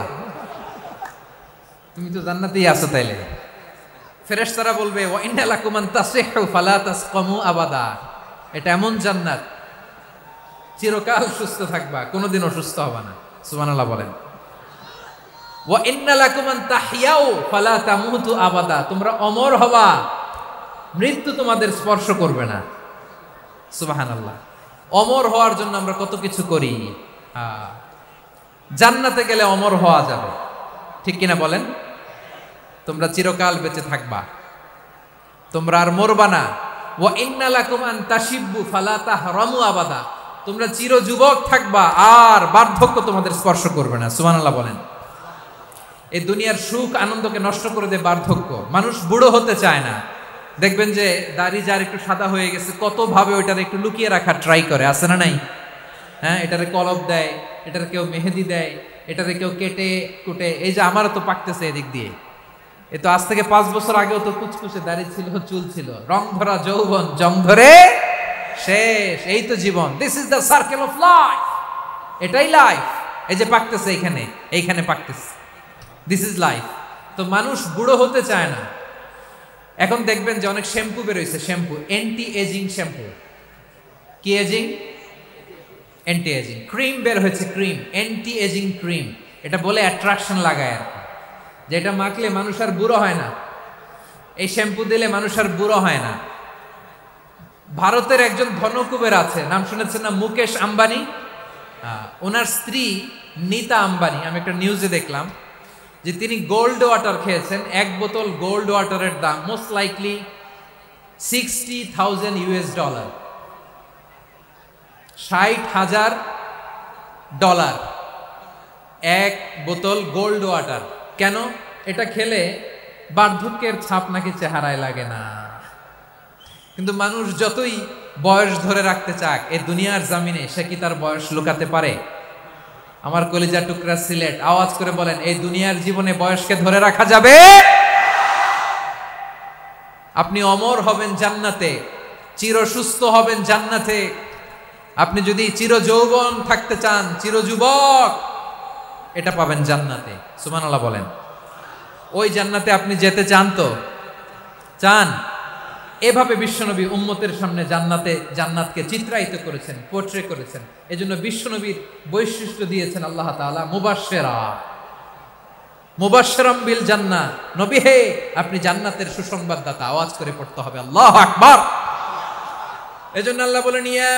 তুমি তো জান্নাতেই আছো। তাইলে ফেরেশতারা বলবে ওয়া ইন্না লাকুম আন তাসিহু ফালা তাসকামু আবাদা, এটা এমন জান্নাত চিরকাল সুস্থ থাকবা, কোনোদিন অসুস্থ হবা না। সুবহানাল্লাহ বলেন। ওয়া ইন্না লাকুম আন তাহইয়াউ ফালা তামুতু আবাদা, তোমরা অমর হবা, মৃত্যু তোমাদের স্পর্শ করবে না। সুবহানাল্লাহ। অমর হওয়ার জন্য আমরা কত কিছু করি। জান্নাতে গেলে অমর হওয়া যাবে, ঠিক কিনা বলেন? তোমরা চিরকাল বেঁচে থাকবা, তোমরা আর মরবা না। ওয়া ইন্না লাকুম আন তাশিব্বু ফালা তাহরামু আবাদা, তোমরা চির যুবক থাকবা, আর বার্ধক্য তোমাদের স্পর্শ করবে না। সুবহানাল্লাহ বলেন। এই দুনিয়ার সুখ আনন্দকে নষ্ট করে দেয় বার্ধক্য। মানুষ বুড়ো হতে চায় না। দেখবেন যে দাড়ি যার একটু সাদা হয়ে গেছে কত ভাবে ওইটার একটু লুকিয়ে রাখার ট্রাই করে, আছে না নাই? হ্যাঁ, এটারে কলব দেয়, এটার কেউ মেহেদি দেয়, এটারে কেউ কেটে কুটে। এই যে আমারও তো পাকতেছে এদিক দিয়ে, এ তো আজ থেকে 5 বছর আগেও তো কুচকুচে দাড়ি ছিল, চুল ছিল, রং ধরা যৌবন জং ধরে শেষ। এই তো জীবন, this is the circle of life, এটাই লাইফ। এই যে পাকতেছে এইখানে, এইখানে পাকতেছে, দিস ইজ লাইফ। তো মানুষ বুড়ো হতে চায় না। এখন দেখবেন যে অনেক শ্যাম্পু বেরোইছে, শ্যাম্পু অ্যান্টি এজিং শ্যাম্পু। কি এজিং? Anti ageing. ক্রিম বের হয়েছে, ক্রিম অ্যান্টি এজিং ক্রিম। এটা বলে অ্যাট্রাকশন লাগায় আর কি, যেটা মাখলে মানুষ আর বুড়ো হয় না। এই শ্যাম্পু দিলে মানুষ আর বুড়ো হয় না। ভারতের একজন ধনকুবের আছে, নাম শুনেছেন না? মুকেশ আম্বানি। ওনার স্ত্রী নীতা আম্বানি, আমি একটা নিউজে দেখলাম যে তিনি গোল্ড ওয়াটার খেয়েছেন। 1 বোতল গোল্ড ওয়াটারের দাম মোস্ট লাইকলি $60,000 $60,000 1 বোতল গোল্ড ওয়াটার। কেন? এটা খেলে বার্ধক্যের ছাপ নাকি চেহারায় লাগে না। কিন্তু মানুষ যতই বয়স ধরে রাখতে চাক এই দুনিয়ার জামিনে, সে কি তার বয়স লুকাতে পারে? আমার কলিজা টুকরা সিলেট, আওয়াজ করে বলেন, এই দুনিয়ার জীবনে বয়সকে ধরে রাখা যাবে? আপনি অমর হবেন জান্নাতে, চির সুস্থ হবেন জান্নাতে। আপনি যদি চির যৌবন থাকতে চান, চির যুবক, এটা পাবেন জান্নাতে। সুবহানাল্লাহ বলেন। ওই জান্নাতে আপনি যেতে চান তো? চান? এভাবে বিশ্বনবী উম্মতের সামনে জান্নাতকে চিত্রায়িত করেছেন, পোট্রে করেছেন। এজন্য বিশ্বনবীর বৈশিষ্ট্য দিয়েছেন আল্লাহ তাআলা মুবাশশিরাম বিল জান্নাহ। নবী হে, আপনি জান্নাতের সুসংবাদদাতা। আওয়াজ করে পড়তে হবে আল্লাহু আকবার। এজন্য আল্লাহ বলেন, ইয়া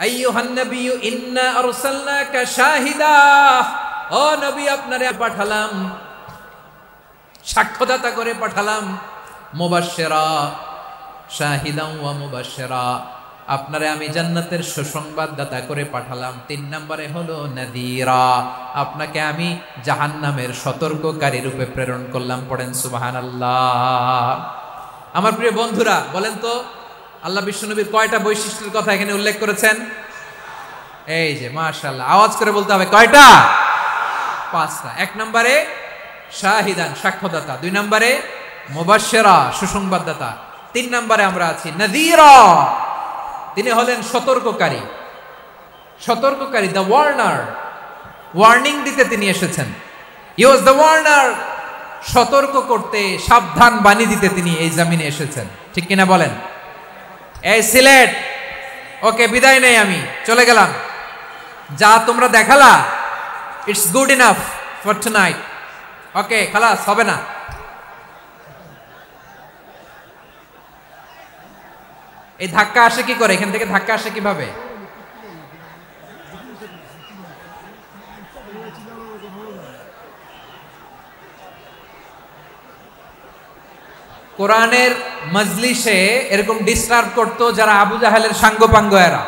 আইয়ুহান নাবিয়্যু ইন্না আরসালনাকা শাহিদা, ও নবী আপনারে পাঠালাম, সাক্ষ্যদাতা করে পাঠালাম। মুবাশশিরা শাহিদান ওয়া মুবাশশিরা, আপনারে আমি জান্নাতের সুসংবাদদাতা করে পাঠালাম। 3 নম্বরে হলো নাযীরা, আপনাকে আমি জাহান্নামের সতর্ককারী রূপে প্রেরণ করলাম। পড়েন সুবহানাল্লাহ। আমার প্রিয় বন্ধুরা, বলেন তো আল্লাহ বিশ্বনবীর কয়টা বৈশিষ্ট্যের কথা এখানে উল্লেখ করেছেন? এই যে মাশাআল্লাহ, আওয়াজ করে বলতে হবে কয়টা? 5টা। 1 নম্বরে শাহিদান, সাক্ষ্যদাতা। 2 নম্বরে মুবাশশিরা, সুসংবাদদাতা। 3 নম্বরে আমরা আছি নাযীরা, তিনি হলেন সতর্ককারী। সতর্ককারী, দ্য ওয়ার্নার, ওয়ার্নিং দিতে তিনি এসেছেন। হি ওয়াজ দ্য ওয়ার্নার, সতর্ক করতে, সাবধান বাণী দিতে তিনি এই জমিনে এসেছেন। ঠিক কিনা বলেন? এই সিলেট, ওকে বিদায় নেই, আমি চলে গেলাম। যা তোমরা দেখালা, it's good enough for tonight. Okay, খালাস, হবে না। এই ধাক্কা আসে কি করে? এখান থেকে ধাক্কা আসে কিভাবে? কোরআনের মজলিসে এরকম ডিস্টার্ব করতো যারা আবু জাহেলের সাঙ্গপাঙ্গ এরা।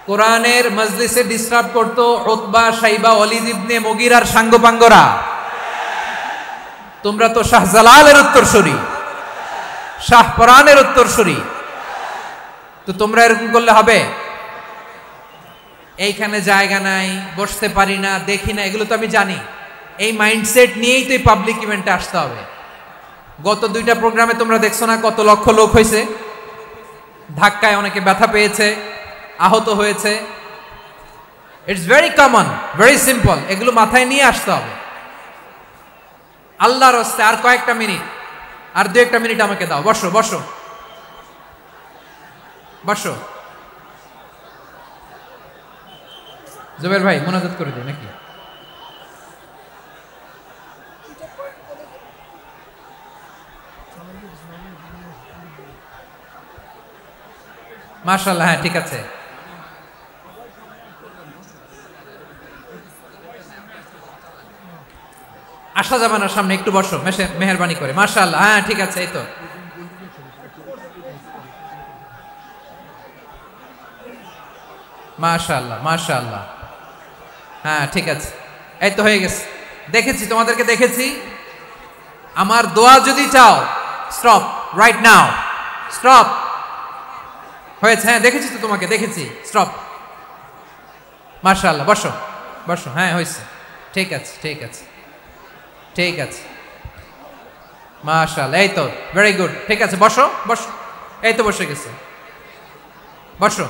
কোরআনের মজলিসে ডিস্টার্ব করতো উতবা, শাইবা, ওয়ালিদ ইবনে মুগীরার সাঙ্গপাঙ্গরা। তোমরা তো শাহজালালের উত্তরসূরি, শাহপরানের উত্তরসূরি, তো তোমরা এরকম করলে হবে? এইখানে জায়গা নাই, বসতে পারি না, দেখি না, এগুলো তো আমি জানি। এই মাইন্ডসেট নিয়েই তো এই পাবলিক ইভেন্টে আসতে হবে। গত 2টা প্রোগ্রামে তোমরা দেখছো না কত লক্ষ লোক হয়েছে? ধাক্কায় অনেকে ব্যথা পেয়েছে, আহত হয়েছে। It's very common, very simple. এগুলো মাথায় নিয়ে আসতে হবে। আল্লাহর রাস্তে আর কয়েকটা মিনিট, আর 2-1টা মিনিট আমাকে দাও। বসো বসো বসো। জুবের ভাই মোনাজাত করে দিই নাকি? মাশাআল্লাহ, হ্যাঁ ঠিক আছে। আসা যাবে না সামনে, একটু বসো মেহেরবানি করে। মাশাআল্লাহ, হ্যাঁ ঠিক আছে। এই তো মাশাআল্লাহ, মাশাআল্লাহ, হ্যাঁ ঠিক আছে। এই তো হয়ে গেছে। দেখেছি, তোমাদেরকে দেখেছি। আমার দোয়া যদি চাও, স্টপ রাইট নাও, স্টপ। হয়েছে? হ্যাঁ দেখেছি তো তোমাকে, দেখেছি। স্টপ। মাশাআল্লাহ, বসো বসো। হ্যাঁ হয়েছে, ঠিক আছে ঠিক আছে ঠিক আছে। মাশাআল্লাহ, এই তো ভেরি গুড। ঠিক আছে, বসো বসো। এই তো বসে গেছে, বসো।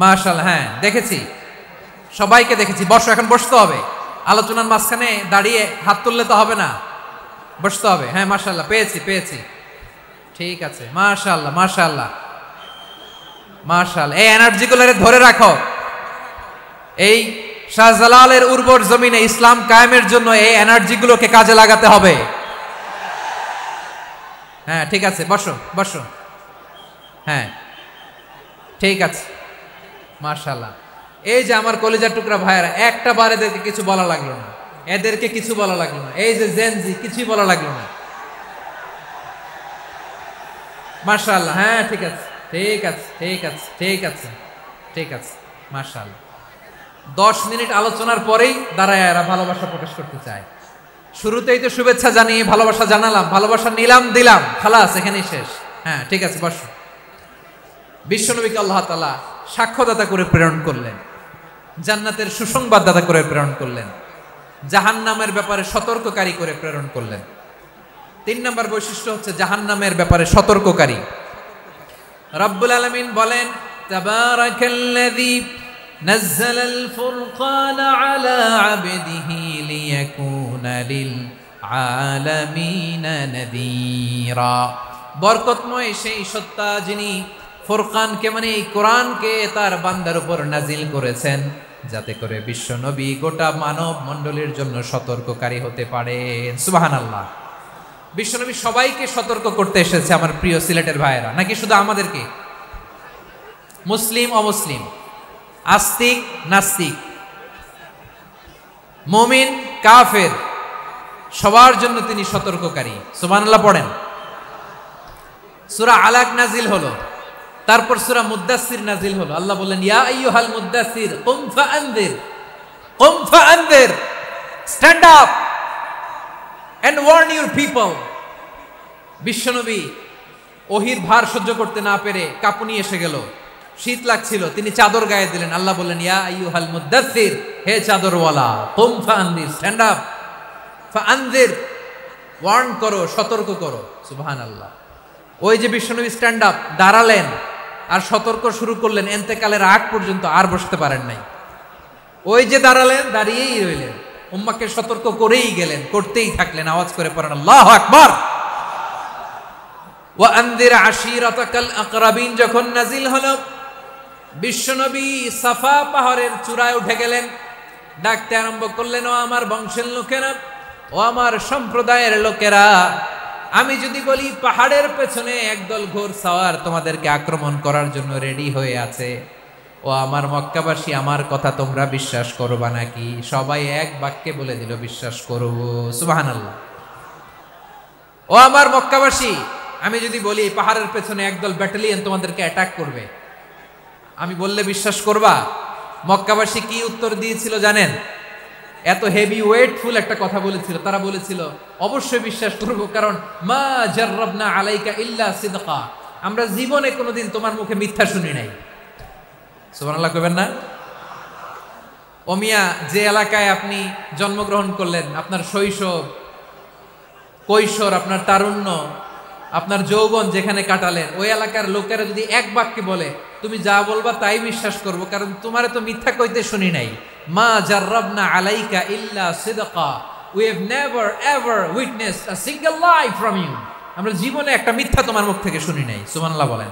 মাশাআল্লাহ, হ্যাঁ দেখেছি, সবাইকে দেখেছি। বসো, এখন বসতে হবে। আলোচনার মাঝখানে দাঁড়িয়ে হাত তুললে তো হবে না, বসতে হবে। হ্যাঁ মাশাআল্লাহ, পেয়েছি পেয়েছি। ঠিক আছে, মাশাআল্লাহ মাশাআল্লাহ মাশাআল্লাহ। এই এনার্জিগুলো ধরে রাখো। এই শাহজালালের উর্বর জমিনে ইসলাম কায়েমের জন্য এই এনার্জিগুলোকে কাজে লাগাতে হবে। হ্যাঁ ঠিক আছে, বসো বসো। হ্যাঁ ঠিক আছে, মাশাআল্লাহ। এই যে আমার কলিজার টুকরা ভাইয়েরা, একটা বার এদেরকে কিছু বলা লাগলো না, এদেরকে কিছু বলা লাগলো না। এই যে জেনজি, কিছুই বলা লাগলো না। মাশাআল্লাহ, হ্যাঁ ঠিক আছে ঠিক আছে ঠিক আছে ঠিক আছে ঠিক আছে। মাশাআল্লাহ। 10 মিনিট আলোচনার পরেই দাঁড়ায় এরা ভালোবাসা প্রকাশ করতে চায়। শুরুতেই তো শুভেচ্ছা জানিয়ে ভালোবাসা জানালাম, ভালোবাসা নিলাম, দিলাম, খালাস, এখানেই শেষ। হ্যাঁ ঠিক আছে, বসো। বিশ্বনবীকে আল্লাহ তাআলা সাক্ষ্যদাতা করে প্রেরণ করলেন, জান্নাতের সুসংবাদদাতা করে প্রেরণ করলেন, জাহান্নামের ব্যাপারে সতর্ককারী করে প্রেরণ করলেন। 3 নম্বর বৈশিষ্ট্য হচ্ছে জাহান্নামের ব্যাপারে সতর্ককারী। রব্বুল আলামিন বলেন, তাবারাকাল্লাযী নাযালাল ফুরকানা আলা আবদিহি লিয়াকুনা লিল আলামিনা নাযীরা। বরকতময় সেই সত্তা যিনি ফুরকানকে, মানে এই কোরআনকে তার বান্দার উপর নাজিল করেছেন, যাতে করে বিশ্ব নবী গোটা মানব মণ্ডলীর জন্য সতর্ককারী হতে পারেন। সুবহানাল্লাহ। বিশ্বনবী সবাইকে সতর্ক করতে এসেছে, আমার প্রিয় সিলেটের ভাইয়েরা, নাকি শুধু আমাদেরকে? মুসলিম অমুসলিম, আস্তিক নাস্তিক, মুমিন কাফের, সবার জন্য তিনি সতর্ককারী। সুবহানাল্লাহ পড়েন। সূরা আলাক নাজিল হলো, তারপর সূরা মুদ্দাসসির নাজিল হলো। আল্লাহ বললেন, ইয়া আইয়ুহাল মুদ্দাসসির কুম ফাআনযির, কুম ফাআনযির, stand up, and warn your people. বিশ্বনবী ওহির ভার সহ্য করতে না পেরে কাঁপুনি এসে গেল, শীত লাগছিল, তিনি চাদর গায়ে দিলেন। আল্লাহ বললেন, ইয়া আইয়ুহাল মুদ্দাসসির, হে চাদরওয়ালা, কুম ফাআনদির, স্ট্যান্ড আপ, ফাআনদির, ওয়ার্ন করো, সতর্ক করো। সুবহানাল্লাহ। ওই যে বিশ্বনবী স্ট্যান্ড আপ, দাঁড়ালেন আর সতর্ক শুরু করলেন, এন্তেকালের আগ পর্যন্ত আর বসতে পারেন নাই। ওই যে দাঁড়ালেন, দাঁড়িয়েই রইলেন, উম্মাকে সতর্ক করেই গেলেন, করতেই থাকলেন। আওয়াজ করে পড়েন আল্লাহু আকবার। ওয়া আনদির আশীরাতাকাল আকরাবিন যখন নাজিল হলো, বিশ্বনবী সাফা পাহাড়ের চূড়ায় উঠে গেলেন, ডাকতে আরম্ভ করলেন, ও আমার বংশের লোকেরা, ও আমার সম্প্রদায়ের লোকেরা, আমি যদি বলি পাহাড়ের পেছনে একদল ঘোড়সাওয়ার তোমাদেরকে আক্রমণ করার জন্য রেডি হয়ে আছে, ও আমার মক্কাবাসী, আমার কথা তোমরা বিশ্বাস করবা নাকি? সবাই এক বাক্যে বলে দিল, বিশ্বাস করব। সুবহানাল্লাহ। ও আমার মক্কাবাসী, আমি যদি বলি পাহাড়ের পেছনে একদল ব্যাটালিয়ন তোমাদেরকে অ্যাটাক করবে, আমি বললে বিশ্বাস করবা? মক্কাবাসী কি উত্তর দিয়েছিল জানেন? এত হেভি ওয়েটফুল একটা কথা বলেছিল। তারা বলেছিল, অবশ্যই বিশ্বাস করব, কারণ মা জাররাবনা আলাইকা ইল্লা সিদকা, আমরা জীবনে কোনোদিন তোমার মুখে মিথ্যা শুনি নাই। সুবহানাল্লাহ কইবেন না? ও মিয়া, যে এলাকায় আপনি জন্মগ্রহণ করলেন, আপনার শৈশব, কৈশোর, আপনার তারুণ্য, আপনার যৌবন যেখানে কাটালেন, ওই এলাকার লোকেরা যদি এক বাক্যে বলে তুমি যা বলবা তাই বিশ্বাস করব, কারণ তোমারে তো মিথ্যা কইতে শুনি নাই। মা জাররাবনা আলাইকা ইল্লা সিদকা, we have never ever witnessed a single lie from you, আমরা জীবনে একটা মিথ্যা তোমার মুখ থেকে শুনি নাই। সুবহানাল্লাহ বলেন।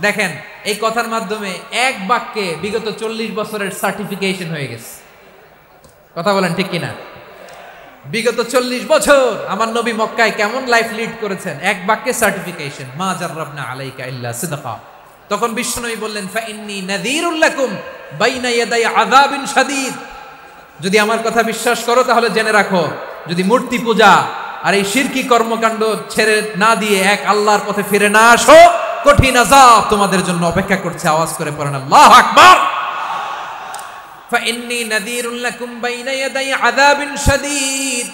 দেখেন, এই কথার মাধ্যমে এক বাক্যে বিগত 40 বছরের সার্টিফিকেশন হয়ে গেছে। কথা বলেন ঠিক কিনা? বিগত 40 বছর আমার নবী মক্কায় কেমন লাইফ লিড করেছেন, এক বাক্যে সার্টিফিকেশন, মা জাররাবনা আলাইকা ইল্লা সিদকা। তখন বিশ্বনবী বললেন, ফাইন্নী নাযীরুল লাকুম বাইনা ইয়াদাই আযাবিন শাদীদ, যদি আমার কথা বিশ্বাস করো তাহলে জেনে রাখো, যদি মূর্তি পূজা আর এই শিরকি কর্মকাণ্ড ছেড়ে না দিয়ে এক আল্লাহর পথে ফিরে না আসো, কঠিন আযাব তোমাদের জন্য অপেক্ষা করছে। আওয়াজ করে পড়েন আল্লাহু আকবার। ফাইন্নী নাযীরুল লাকুম বাইনা ইয়াদাই আযাবিন শাদীদ,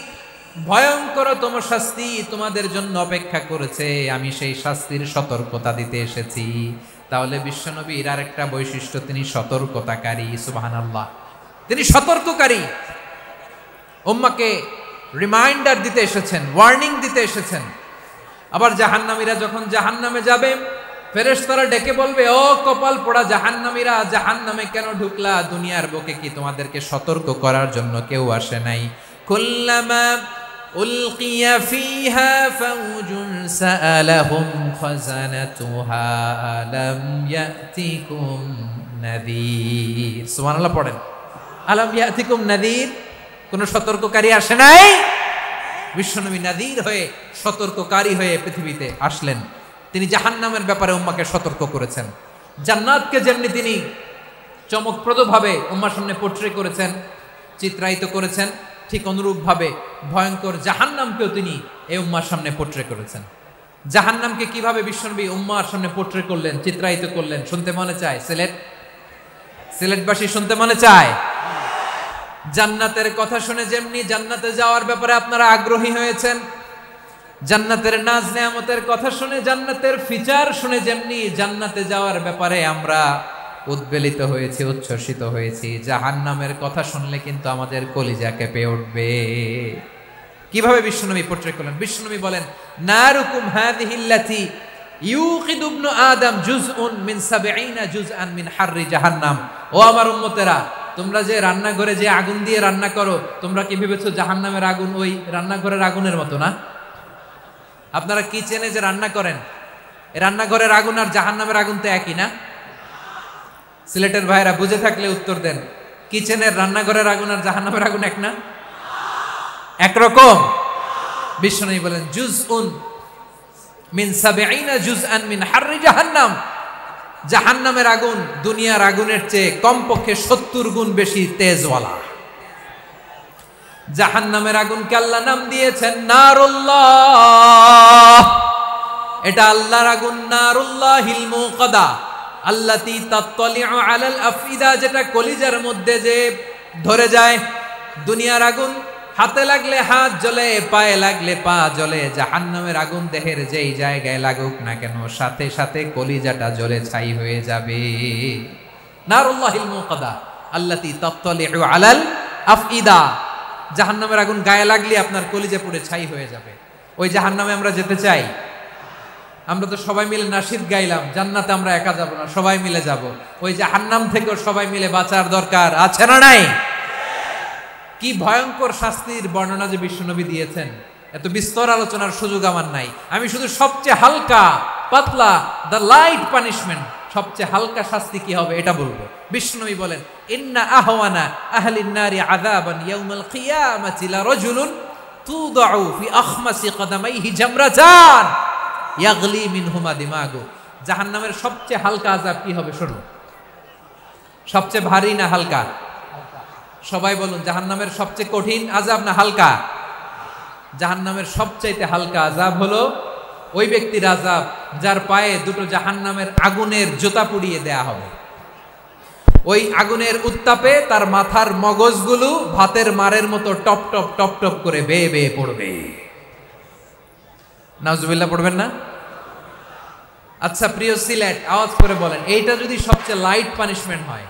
ভয়ঙ্করতম শাস্তি তোমাদের জন্য অপেক্ষা করেছে, আমি সেই শাস্তির সতর্কতা দিতে এসেছি। তাহলে বিশ্বনবীর আরেকটা বৈশিষ্ট্য, তিনি সতর্কতাকারী। সুবহানাল্লাহ। তিনি সতর্ককারী, উম্মাকে রিমাইন্ডার দিতে এসেছেন, ওয়ার্নিং দিতে এসেছেন। আবার জাহান্নামীরা যখন জাহান্নামে যাবে, ফেরেশতারা ডেকে বলবে, ও কপাল পোড়া জাহান্নামীরা, জাহান্নামে কেন ঢুকলা? দুনিয়ার বুকে কি তোমাদেরকে সতর্ক করার জন্য কেউ আসে নাই? কুল্লামা উলকিয়া ফিহা ফাউজুন সাআলাহুম খাযানাতুহা আলাম ইয়াতিকুম নাযীর। সুবহানাল্লাহ পড়েন। আলাম ইয়াতিকুম নাযীর, কোন সতর্ককারী আসে নাই? বিশ্বনবী নাযীর হয়ে, সতর্ককারী হয়ে পৃথিবীতে আসলেন। তিনি জাহান্নামের ব্যাপারে উম্মাকে সতর্ক করেছেন। জান্নাতকে যেমনি তিনি চমকপ্রদভাবে উম্মার সামনে পোট্রে করেছেন, চিত্রায়িত করেছেন, ঠিক অনুরূপভাবে ভয়ঙ্কর জাহান্নামকেও তিনি এই উম্মার সামনে পোট্রে করেছেন। জাহান্নামকে কিভাবে বিশ্বনবী উম্মার সামনে পোট্রে করলেন, চিত্রায়িত করলেন, শুনতে মনে চায়? সিলেটবাসী শুনতে মনে চায়? জান্নাতের কথা শুনে যেমনি জান্নাতে যাওয়ার ব্যাপারে আপনারা আগ্রহী হয়েছেন, জান্নাতের নাজ নেয়ামতের কথা শুনে, জান্নাতের ফিচার শুনে যেমনি জান্নাতে যাওয়ার ব্যাপারে আমরা উদ্বেলিত হয়েছি, উচ্ছ্বসিত হয়েছি, জাহান্নামের কথা শুনলে কিন্তু আমাদের কলিজা কেঁপে উঠবে। কিভাবে বিশ্বনবী পোট্রে করলেন? বিশ্বনবী বলেন, নারুকুম হাযিহিল্লাতী ইউকিদু ইবনু আদম জুজউন মিন ৭০ জুজআন মিন হাররি জাহান্নাম। ও আমার উম্মতেরা, তোমরা যে রান্নাঘরে যে আগুন দিয়ে রান্না করো, তোমরা কি ভেবেছো জাহান্নামের আগুন ওই রান্নাঘরের আগুনের মতো না? আপনারা কিচেনে যে রান্না করেন, রান্নাঘরের আগুন আর জাহান্নামের আগুন তো একই না? সিলেটের ভাইরা বুঝে থাকলে উত্তর দেন, কিচেনের রান্নাঘরের আগুন আর জাহান্নামের আগুন এক না? একরকম? বিশ্বনবী বলেন, জুজউন মিন ৭০ জুজআন মিন হাররি জাহান্নাম, জাহান্নামের আগুন দুনিয়ার আগুনের চেয়ে কমপক্ষে ৭০ গুণ বেশি তেজওয়ালা। জাহান্নামের আগুনকে আল্লাহ নাম দিয়েছেন নারুল্লাহ। এটা আল্লাহর আগুন, নারুল্লাহিল মুকাদা আল্লাতী তাত্তালিউ আলাল আফইদা, যেটা কলিজার মধ্যে যে ধরে যায়। দুনিয়ার আগুন হাতে লাগলে হাত জ্বলে, পায়ে লাগলে পা জ্বলে। জাহান্নামের আগুন দেহের যেই জায়গায় লাগুক না কেন, সাথে সাথে কলিজাটা জ্বলে ছাই হয়ে যাবে। নারুল্লাহিল মুকাদা আল্লাতী তাত্তালিউ আলাল আফইদা। জাহান্নামের আগুন গায়ে লাগলে আপনার কলিজা পুড়ে ছাই হয়ে যাবে। ওই জাহান্নামে আমরা যেতে চাই? আমরা তো সবাই মিলে নাশিদ গাইলাম, জান্নাতে আমরা একা যাব না, সবাই মিলে যাব। ওই জাহান্নাম থেকেও সবাই মিলে বাঁচার দরকার আছে না নাই? কি ভয়ঙ্কর শাস্তির বর্ণনা যে বিশ্বনবী দিয়েছেন, এত বিস্তর আলোচনার সুযোগ আমার নাই। আমি শুধু সবচেয়ে হালকা পাতলা, দ্য লাইট পানিশমেন্ট, সবচেয়ে হালকা শাস্তি কি হবে এটা বলবো। বিশ্বনবী বলেন, ইন্না আহওয়ানা আহলিন নারি আযাবান ইয়াউমাল কিয়ামাতি লারাজুলুন তুদাউ ফি আখমাসি কদামাইহি জামরাতান ইয়াগলি মিনহুমা দিমাগু। জাহান্নামের সবচেয়ে হালকা আযাব কি হবে শোনো। সবচেয়ে ভারী না হালকা? সবাই বলুন, জাহান্নামের সবচেয়ে কঠিন আযাব না হালকা? জাহান্নামের সবচাইতে হালকা আযাব হলো ওই ব্যক্তির আযাব যার পায়ে দুটো জাহান্নামের আগুনের জুতা পুড়িয়ে দেয়া হবে। ওই আগুনের উত্তাপে তার মাথার মগজগুলো ভাতের মারের মতো টপ টপ টপ টপ করে বেয়ে বেয়ে পড়বে। নাউজুবিল্লাহ পড়বেন না? আচ্ছা প্রিয় সিলেট, আওয়াজ করে বলেন, এইটা যদি সবচেয়ে লাইট পানিশমেন্ট হয়,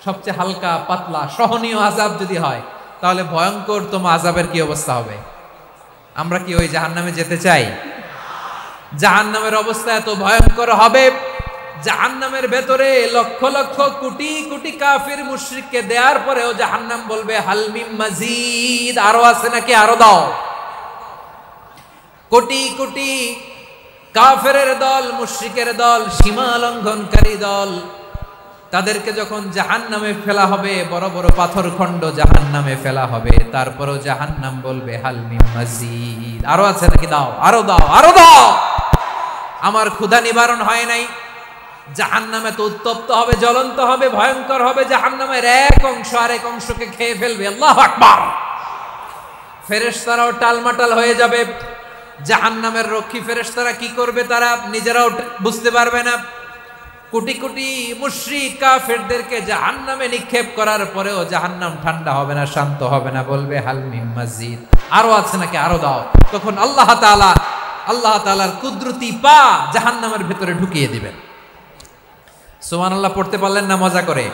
সবচেয়ে হালকা পাতলা সহনীয় আযাব যদি হয়, তাহলে ভয়ঙ্করতম আযাবের কি অবস্থা হবে? আমরা কি ওই জাহান্নামে যেতে চাই? জাহান্নামের অবস্থা এত ভয়ঙ্কর হবে, জাহান্নামের ভেতরে লক্ষ লক্ষ কোটি কোটি কাফির মুশরিককে দেওয়ার পরেও জাহান্নাম বলবে হাল মিন মাজিদ, আরো আছে নাকি, আরো দাও। কোটি কোটি কাফেরের দল, মুশরিকের দল, সীমা লঙ্ঘনকারী দল, তাদেরকে যখন জাহান্নামে ফেলা হবে, বড় বড় পাথর খণ্ড জাহান্নামে ফেলা হবে, তারপরও জাহান্নাম বলবে হাল মিন মাজিদ, আরো আছে নাকি, দাও, আরো দাও, আরো দাও। আমার ক্ষুধা নিবারণ হয় নাই। জাহান্নামে তো উত্তপ্ত হবে, জ্বলন্ত হবে, ভয়ঙ্কর হবে। জাহান্নামের এক অংশ আরেক অংশকে খেয়ে ফেলবে। আল্লাহু আকবার। ফেরেশতারাও টালমাটাল হয়ে যাবে। জাহান্নামের রক্ষী ফেরেশতারা কি করবে তারা নিজেরাও বুঝতে পারবে না। কোটি কোটি মুশরিক কাফেরদেরকে জাহান্নামে নিক্ষেপ করার পরেও জাহান্নাম ঠান্ডা হবে না, শান্ত হবে না, বলবে হাল মিন মাজিদ, আরো আছে নাকি, আরো দাও। তখন আল্লাহ তাআলার কুদরতি পা জাহান্নামের ভেতরে ঢুকিয়ে দিবেন। সুবহানাল্লাহ পড়তে পারলেন না মজা করে?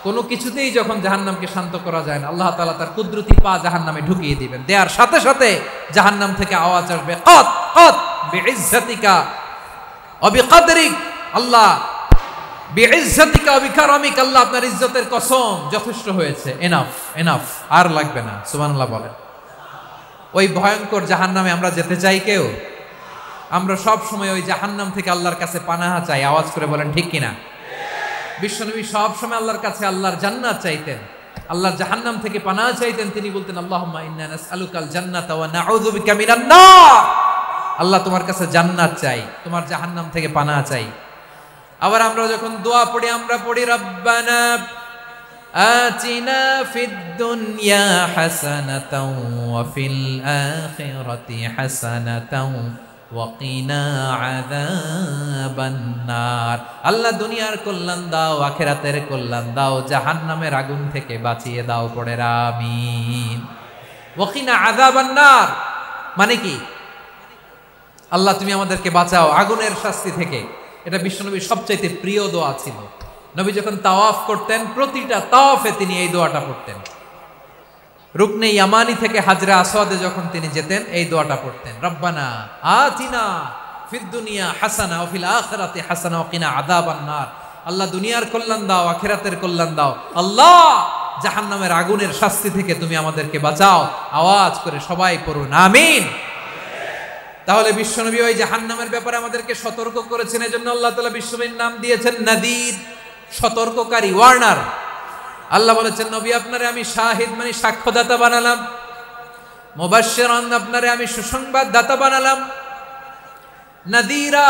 কোনো কিছুতেই যখন জাহান্নামকে শান্ত করা যায় না, আল্লাহ তাআলা তার কুদরতি পা জাহান্নামে ঢুকিয়ে দিবেন। দেয়ার সাথে সাথে জাহান্নাম থেকে আওয়াজ আসবে, কত কত বিইজ্জাতিকা ওয়া বিকদরিক, আল্লাহ বিইজ্জাতিকা ওয়া বিকারামিক, আল্লাহ আপনার ইজ্জতের কসম, যথেষ্ট হয়েছে, এনাফ এনাফ, আর লাগবে না। সুবহানাল্লাহ বলেন। ওই ভয়ঙ্কর জাহান্নামে আমরা যেতে চাই কেউ? আমরা সব সময় ওই জাহান্নাম থেকে আল্লাহর কাছে পানাহা চাই। আওয়াজ করে বলেন ঠিক কিনা? বিশ্বনবী সব সময় আল্লাহর কাছে আল্লাহর জান্নাত চাইতেন, আল্লাহর জাহান্নাম থেকে পানাহা চাইতেন। তিনি বলতেন, আল্লাহুম্মা ইন্না নাসআলুকাল জান্নাতা ওয়া নাউযু বিকা মিনান নার। আল্লাহ তোমার কাছে জান্নাত চাই, তোমার জাহান্নাম থেকে পানাহা চাই। আবার আমরা যখন দোয়া পড়ি, আমরা পড়ি রব্বানা আতিনা ফিদ দুনিয়া হাসানাতাও ওয়া ফিল আখিরাতি হাসানাতাও ওয়া কিনা আযাবান নার। আল্লাহ দুনিয়ার কল্যাণ দাও, আখিরাতের কল্যাণ দাও, জাহান্নামের আগুন থেকে বাঁচিয়ে দাও, পড়ে আমিন। ওয়া কিনা আযাবান নার মানে কি? আল্লাহ তুমি আমাদেরকে বাঁচাও আগুনের শাস্তি থেকে। এটা বিশ্বনবীর সবচাইতে প্রিয় দোয়া ছিল। নবী যখন তাওয়াফ করতেন, প্রতিটা তাওয়াফে তিনি এই দোয়াটা পড়তেন। রুকনে ইয়ামানি থেকে হাজরা আসওয়াদে যখন তিনি যেতেন, এই দোয়াটা পড়তেন, রব্বানা আতিনা ফিদ দুনিয়া হাসানা ওয়া ফিল আখিরাতি হাসানা ওয়া কিনা আযাবান নার। আল্লাহ দুনিয়ার কল্যাণ দাও, আখিরাতের কল্যাণ দাও, আল্লাহ জাহান্নামের আগুনের শাস্তি থেকে তুমি আমাদেরকে বাঁচাও। আওয়াজ করে সবাই পড়ুন আমিন। তাহলে বিশ্বনবী ওই জাহান্নামের ব্যাপারে আমাদেরকে সতর্ক করেছেন। এজন্য আল্লাহ তাআলা বিশ্বনবীর নাম দিয়েছেন নাদির, সতর্ককারী, ওয়ার্নার। আল্লাহ বলেছেন, নবী আপনারে আমি শাহিদ মানে সাক্ষ্যদাতা বানালাম, মুবাশশিরান আপনারে আমি সুসংবাদ দাতা বানালাম, নাদিরা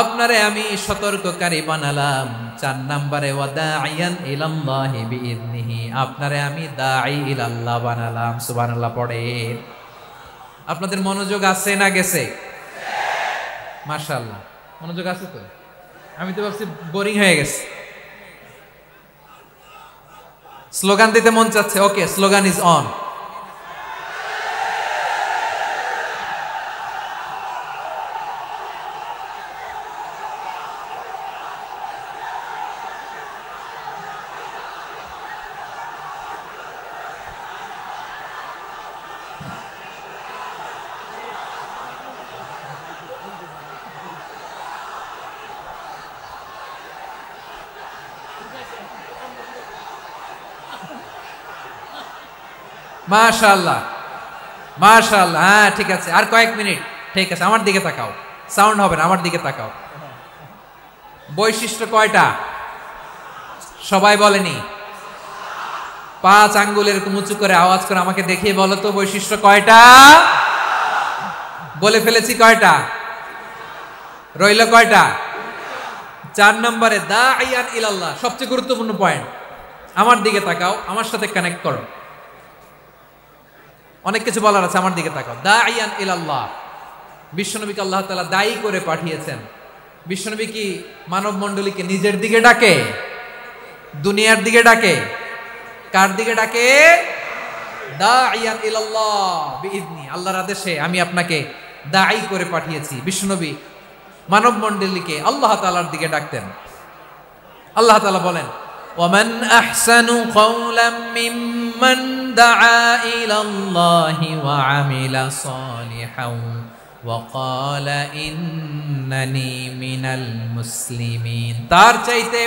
আপনারে আমি সতর্ককারী বানালাম। 4 নম্বরে ওয়াদাইয়ান ইলাল্লাহি বিইذনিহি, আপনারে আমি দাঈ ইলাল্লাহ বানালাম। সুবহানাল্লাহ পড়েন। আপনাদের মনোযোগ আছে না গেছে? মাশাআল্লাহ মনোযোগ আছে তো। আমি তো ভাবছি বোরিং হয়ে গেছে। স্লোগান দিতে মন চাচ্ছে, ওকে, স্লোগান ইজ অন। মাশাআল্লাহ, মাশাআল্লাহ। হ্যাঁ, ঠিক আছে, আর কয়েক মিনিট। ঠিক আছে, আমার দিকে তাকাও, সাউন্ড হবে না, আমার দিকে তাকাও। বৈশিষ্ট্য কয়টা সবাই বলেনি? 5 আঙ্গুল এরকম উঁচু করে আওয়াজ করে আমাকে দেখিয়ে বলো তো, বৈশিষ্ট্য কয়টা? বলে ফেলেছি কয়টা, রইল কয়টা? 4 নম্বরে দাঈয়ান ইলাল্লাহ, সবচেয়ে গুরুত্বপূর্ণ পয়েন্ট। আমার দিকে তাকাও, আমার সাথে কানেক্ট করো। অনেক কিছু বলার আছে, আমার দিকে তাকাও। দাঈয়ান ইলাল্লাহ, বিশ্বনবীকে আল্লাহ তাআলা দায়ী করে পাঠিয়েছেন। বিশ্বনবী কি মানব মণ্ডলীকে নিজের দিকে ডাকে, দুনিয়ার দিকে ডাকে? কার দিকে ডাকে? দাঈয়ান ইলাল্লাহ বিইذনি, আল্লাহর আদেশে আমি আপনাকে দায়ী করে পাঠিয়েছি। বিশ্বনবী মানব মণ্ডলীকে আল্লাহ তাআলার দিকে ডাকতেন। আল্লাহ তাআলা বলেন, ওয়ামান আহসানু কাওলাম মিম্মান দাআ ইলাল্লাহি ওয়া আমিলা সালিহান ওয়া ক্বালা ইন্নানি মিনাল মুসলিমিন। তার চাইতে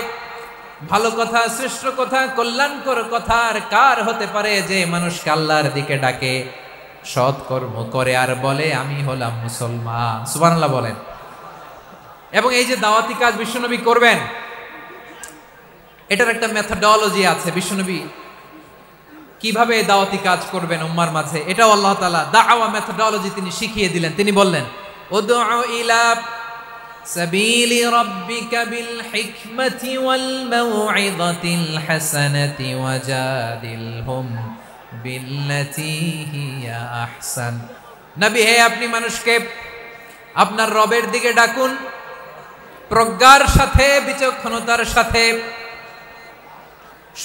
ভালো কথা, শ্রেষ্ঠ কথা, কল্যাণকর কথা আর কার হতে পারে যে মানুষকে আল্লাহর দিকে ডাকে, সৎকর্ম করে আর বলে আমি হলাম মুসলমান। সুবহানাল্লাহ বলেন। এবং এই যে দাওয়াতি কাজ বিশ্বনবী করবেন, এটার একটা মেথডোলজি আছে। বিশ্বনবী কিভাবে দাওয়াতি কাজ করবেন উম্মার মাঝে, এটাও আল্লাহ তাআলা দাওয়া মেথডোলজি তিনি শিখিয়ে দিলেন। তিনি বললেন, উদউ ইলা সাবিলি রাব্বিকা বিল হিকমাতি ওয়াল মাউইযাতিল হাসানাতি ওয়াজাদিলহুম বিল্লাতী হিয়া আহসান। নবী হে, আপনি মানুষকে আপনার রবের দিকে ডাকুন প্রজ্ঞার সাথে, বিচক্ষণতার সাথে,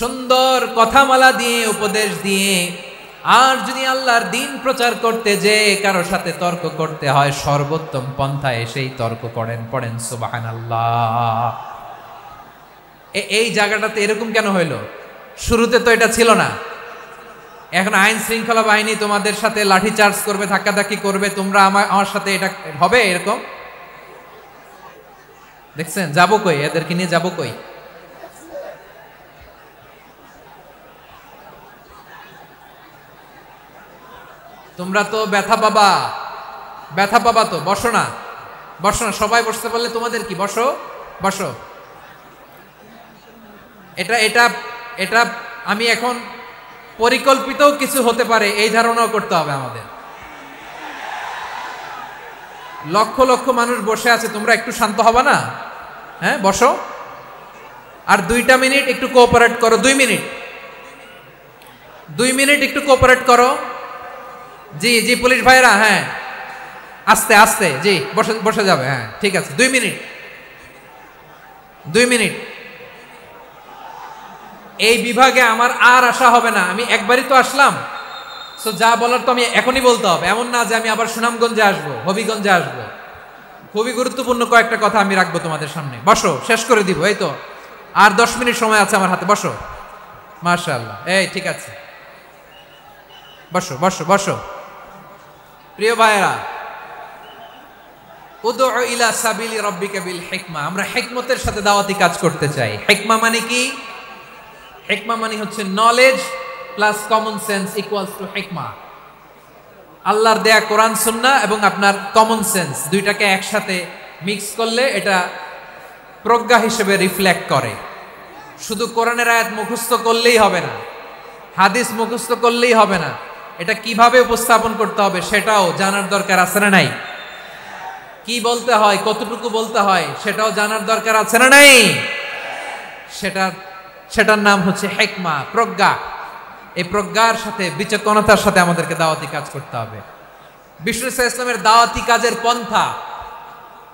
সুন্দর কথামালা দিয়ে, উপদেশ দিয়ে। আর যদি আল্লাহর দ্বীন প্রচার করতে যে কারো সাথে তর্ক করতে হয়, সর্বোত্তম পন্থায় সেই তর্ক করেন। পড়েন সুবহানাল্লাহ। এই জায়গাটাতে এরকম কেন হইল? শুরুতে তো এটা ছিল না। এখন আইন শৃঙ্খলা বাহিনী তোমাদের সাথে লাঠি চার্জ করবে, ধাক্কাধাক্কি করবে, তোমরা আমার সাথে এটা হবে এরকম? দেখছেন, যাবো কই? এদেরকে নিয়ে যাবো কই? তোমরা তো ব্যথা পাবা, ব্যথা পাবা তো। বসো না, বসো না, সবাই বসতে পারলে তোমাদের কি? বসো, বসো। এটা এটা এটা আমি এখন পরিকল্পিতও কিছু হতে পারে এই ধারণাও করতে হবে আমাদের। লক্ষ লক্ষ মানুষ বসে আছে, তোমরা একটু শান্ত হবা না? হ্যাঁ, বসো। আর 2টা মিনিট একটু কোঅপারেট করো। 2 মিনিট, 2 মিনিট একটু কোঅপারেট করো। জি জি, পুলিশ ভাইরা, হ্যাঁ, আস্তে আস্তে, জি, বসে বসে যাবে। হ্যাঁ, ঠিক আছে, 2 মিনিট, 2 মিনিট। এই বিভাগে আমার আর আসা হবে না, আমি একবারই তো আসলাম। সো যা বলার তো আমি এখনই বলতে হবে, এমন না যে আমি আবার সুনামগঞ্জে আসবো, হবিগঞ্জে আসবো। খুবই গুরুত্বপূর্ণ কয়েকটা কথা আমি রাখবো তোমাদের সামনে। বসো, শেষ করে দিব। এই তো আর 10 মিনিট সময় আছে আমার হাতে। বসো। মাশাআল্লাহ, এই ঠিক আছে, বসো বসো বসো। প্রিয় ভাইয়েরা, উদউ ইলা সাবিলি রাব্বিকা বিল হিকমা, আমরা হিকমতের সাথে দাওয়াতি কাজ করতে চাই। হিকমা মানে কি? হিকমা মানে হচ্ছে knowledge plus common sense equals to হিকমা। আল্লাহর দেয়া কোরআন সুন্নাহ এবং আপনার কমন সেন্স, দুইটাকে একসাথে মিক্স করলে এটা প্রজ্ঞা হিসেবে রিফ্লেক্ট করে। শুধু কোরআনের আয়াত মুখস্থ করলেই হবে না, হাদিস মুখস্থ করলেই হবে না, এটা কিভাবে উপস্থাপন করতে হবে সেটাও জানার দরকার আছে না নাই? কি বলতে হয়, কতটুকু বলতে হয় সেটাও জানার দরকার আছে না নাই? সেটার নাম হচ্ছে হিকমা, প্রজ্ঞা। এই প্রজ্ঞার সাথে, বিচক্ষণতার সাথে আমাদেরকে দাওয়াতি কাজ করতে হবে। বিষ্ণু ইসলামের দাওয়াতি কাজের পন্থা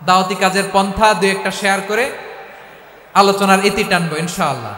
2-1টা শেয়ার করে আলোচনার ইতি টানবো ইনশাআল্লাহ।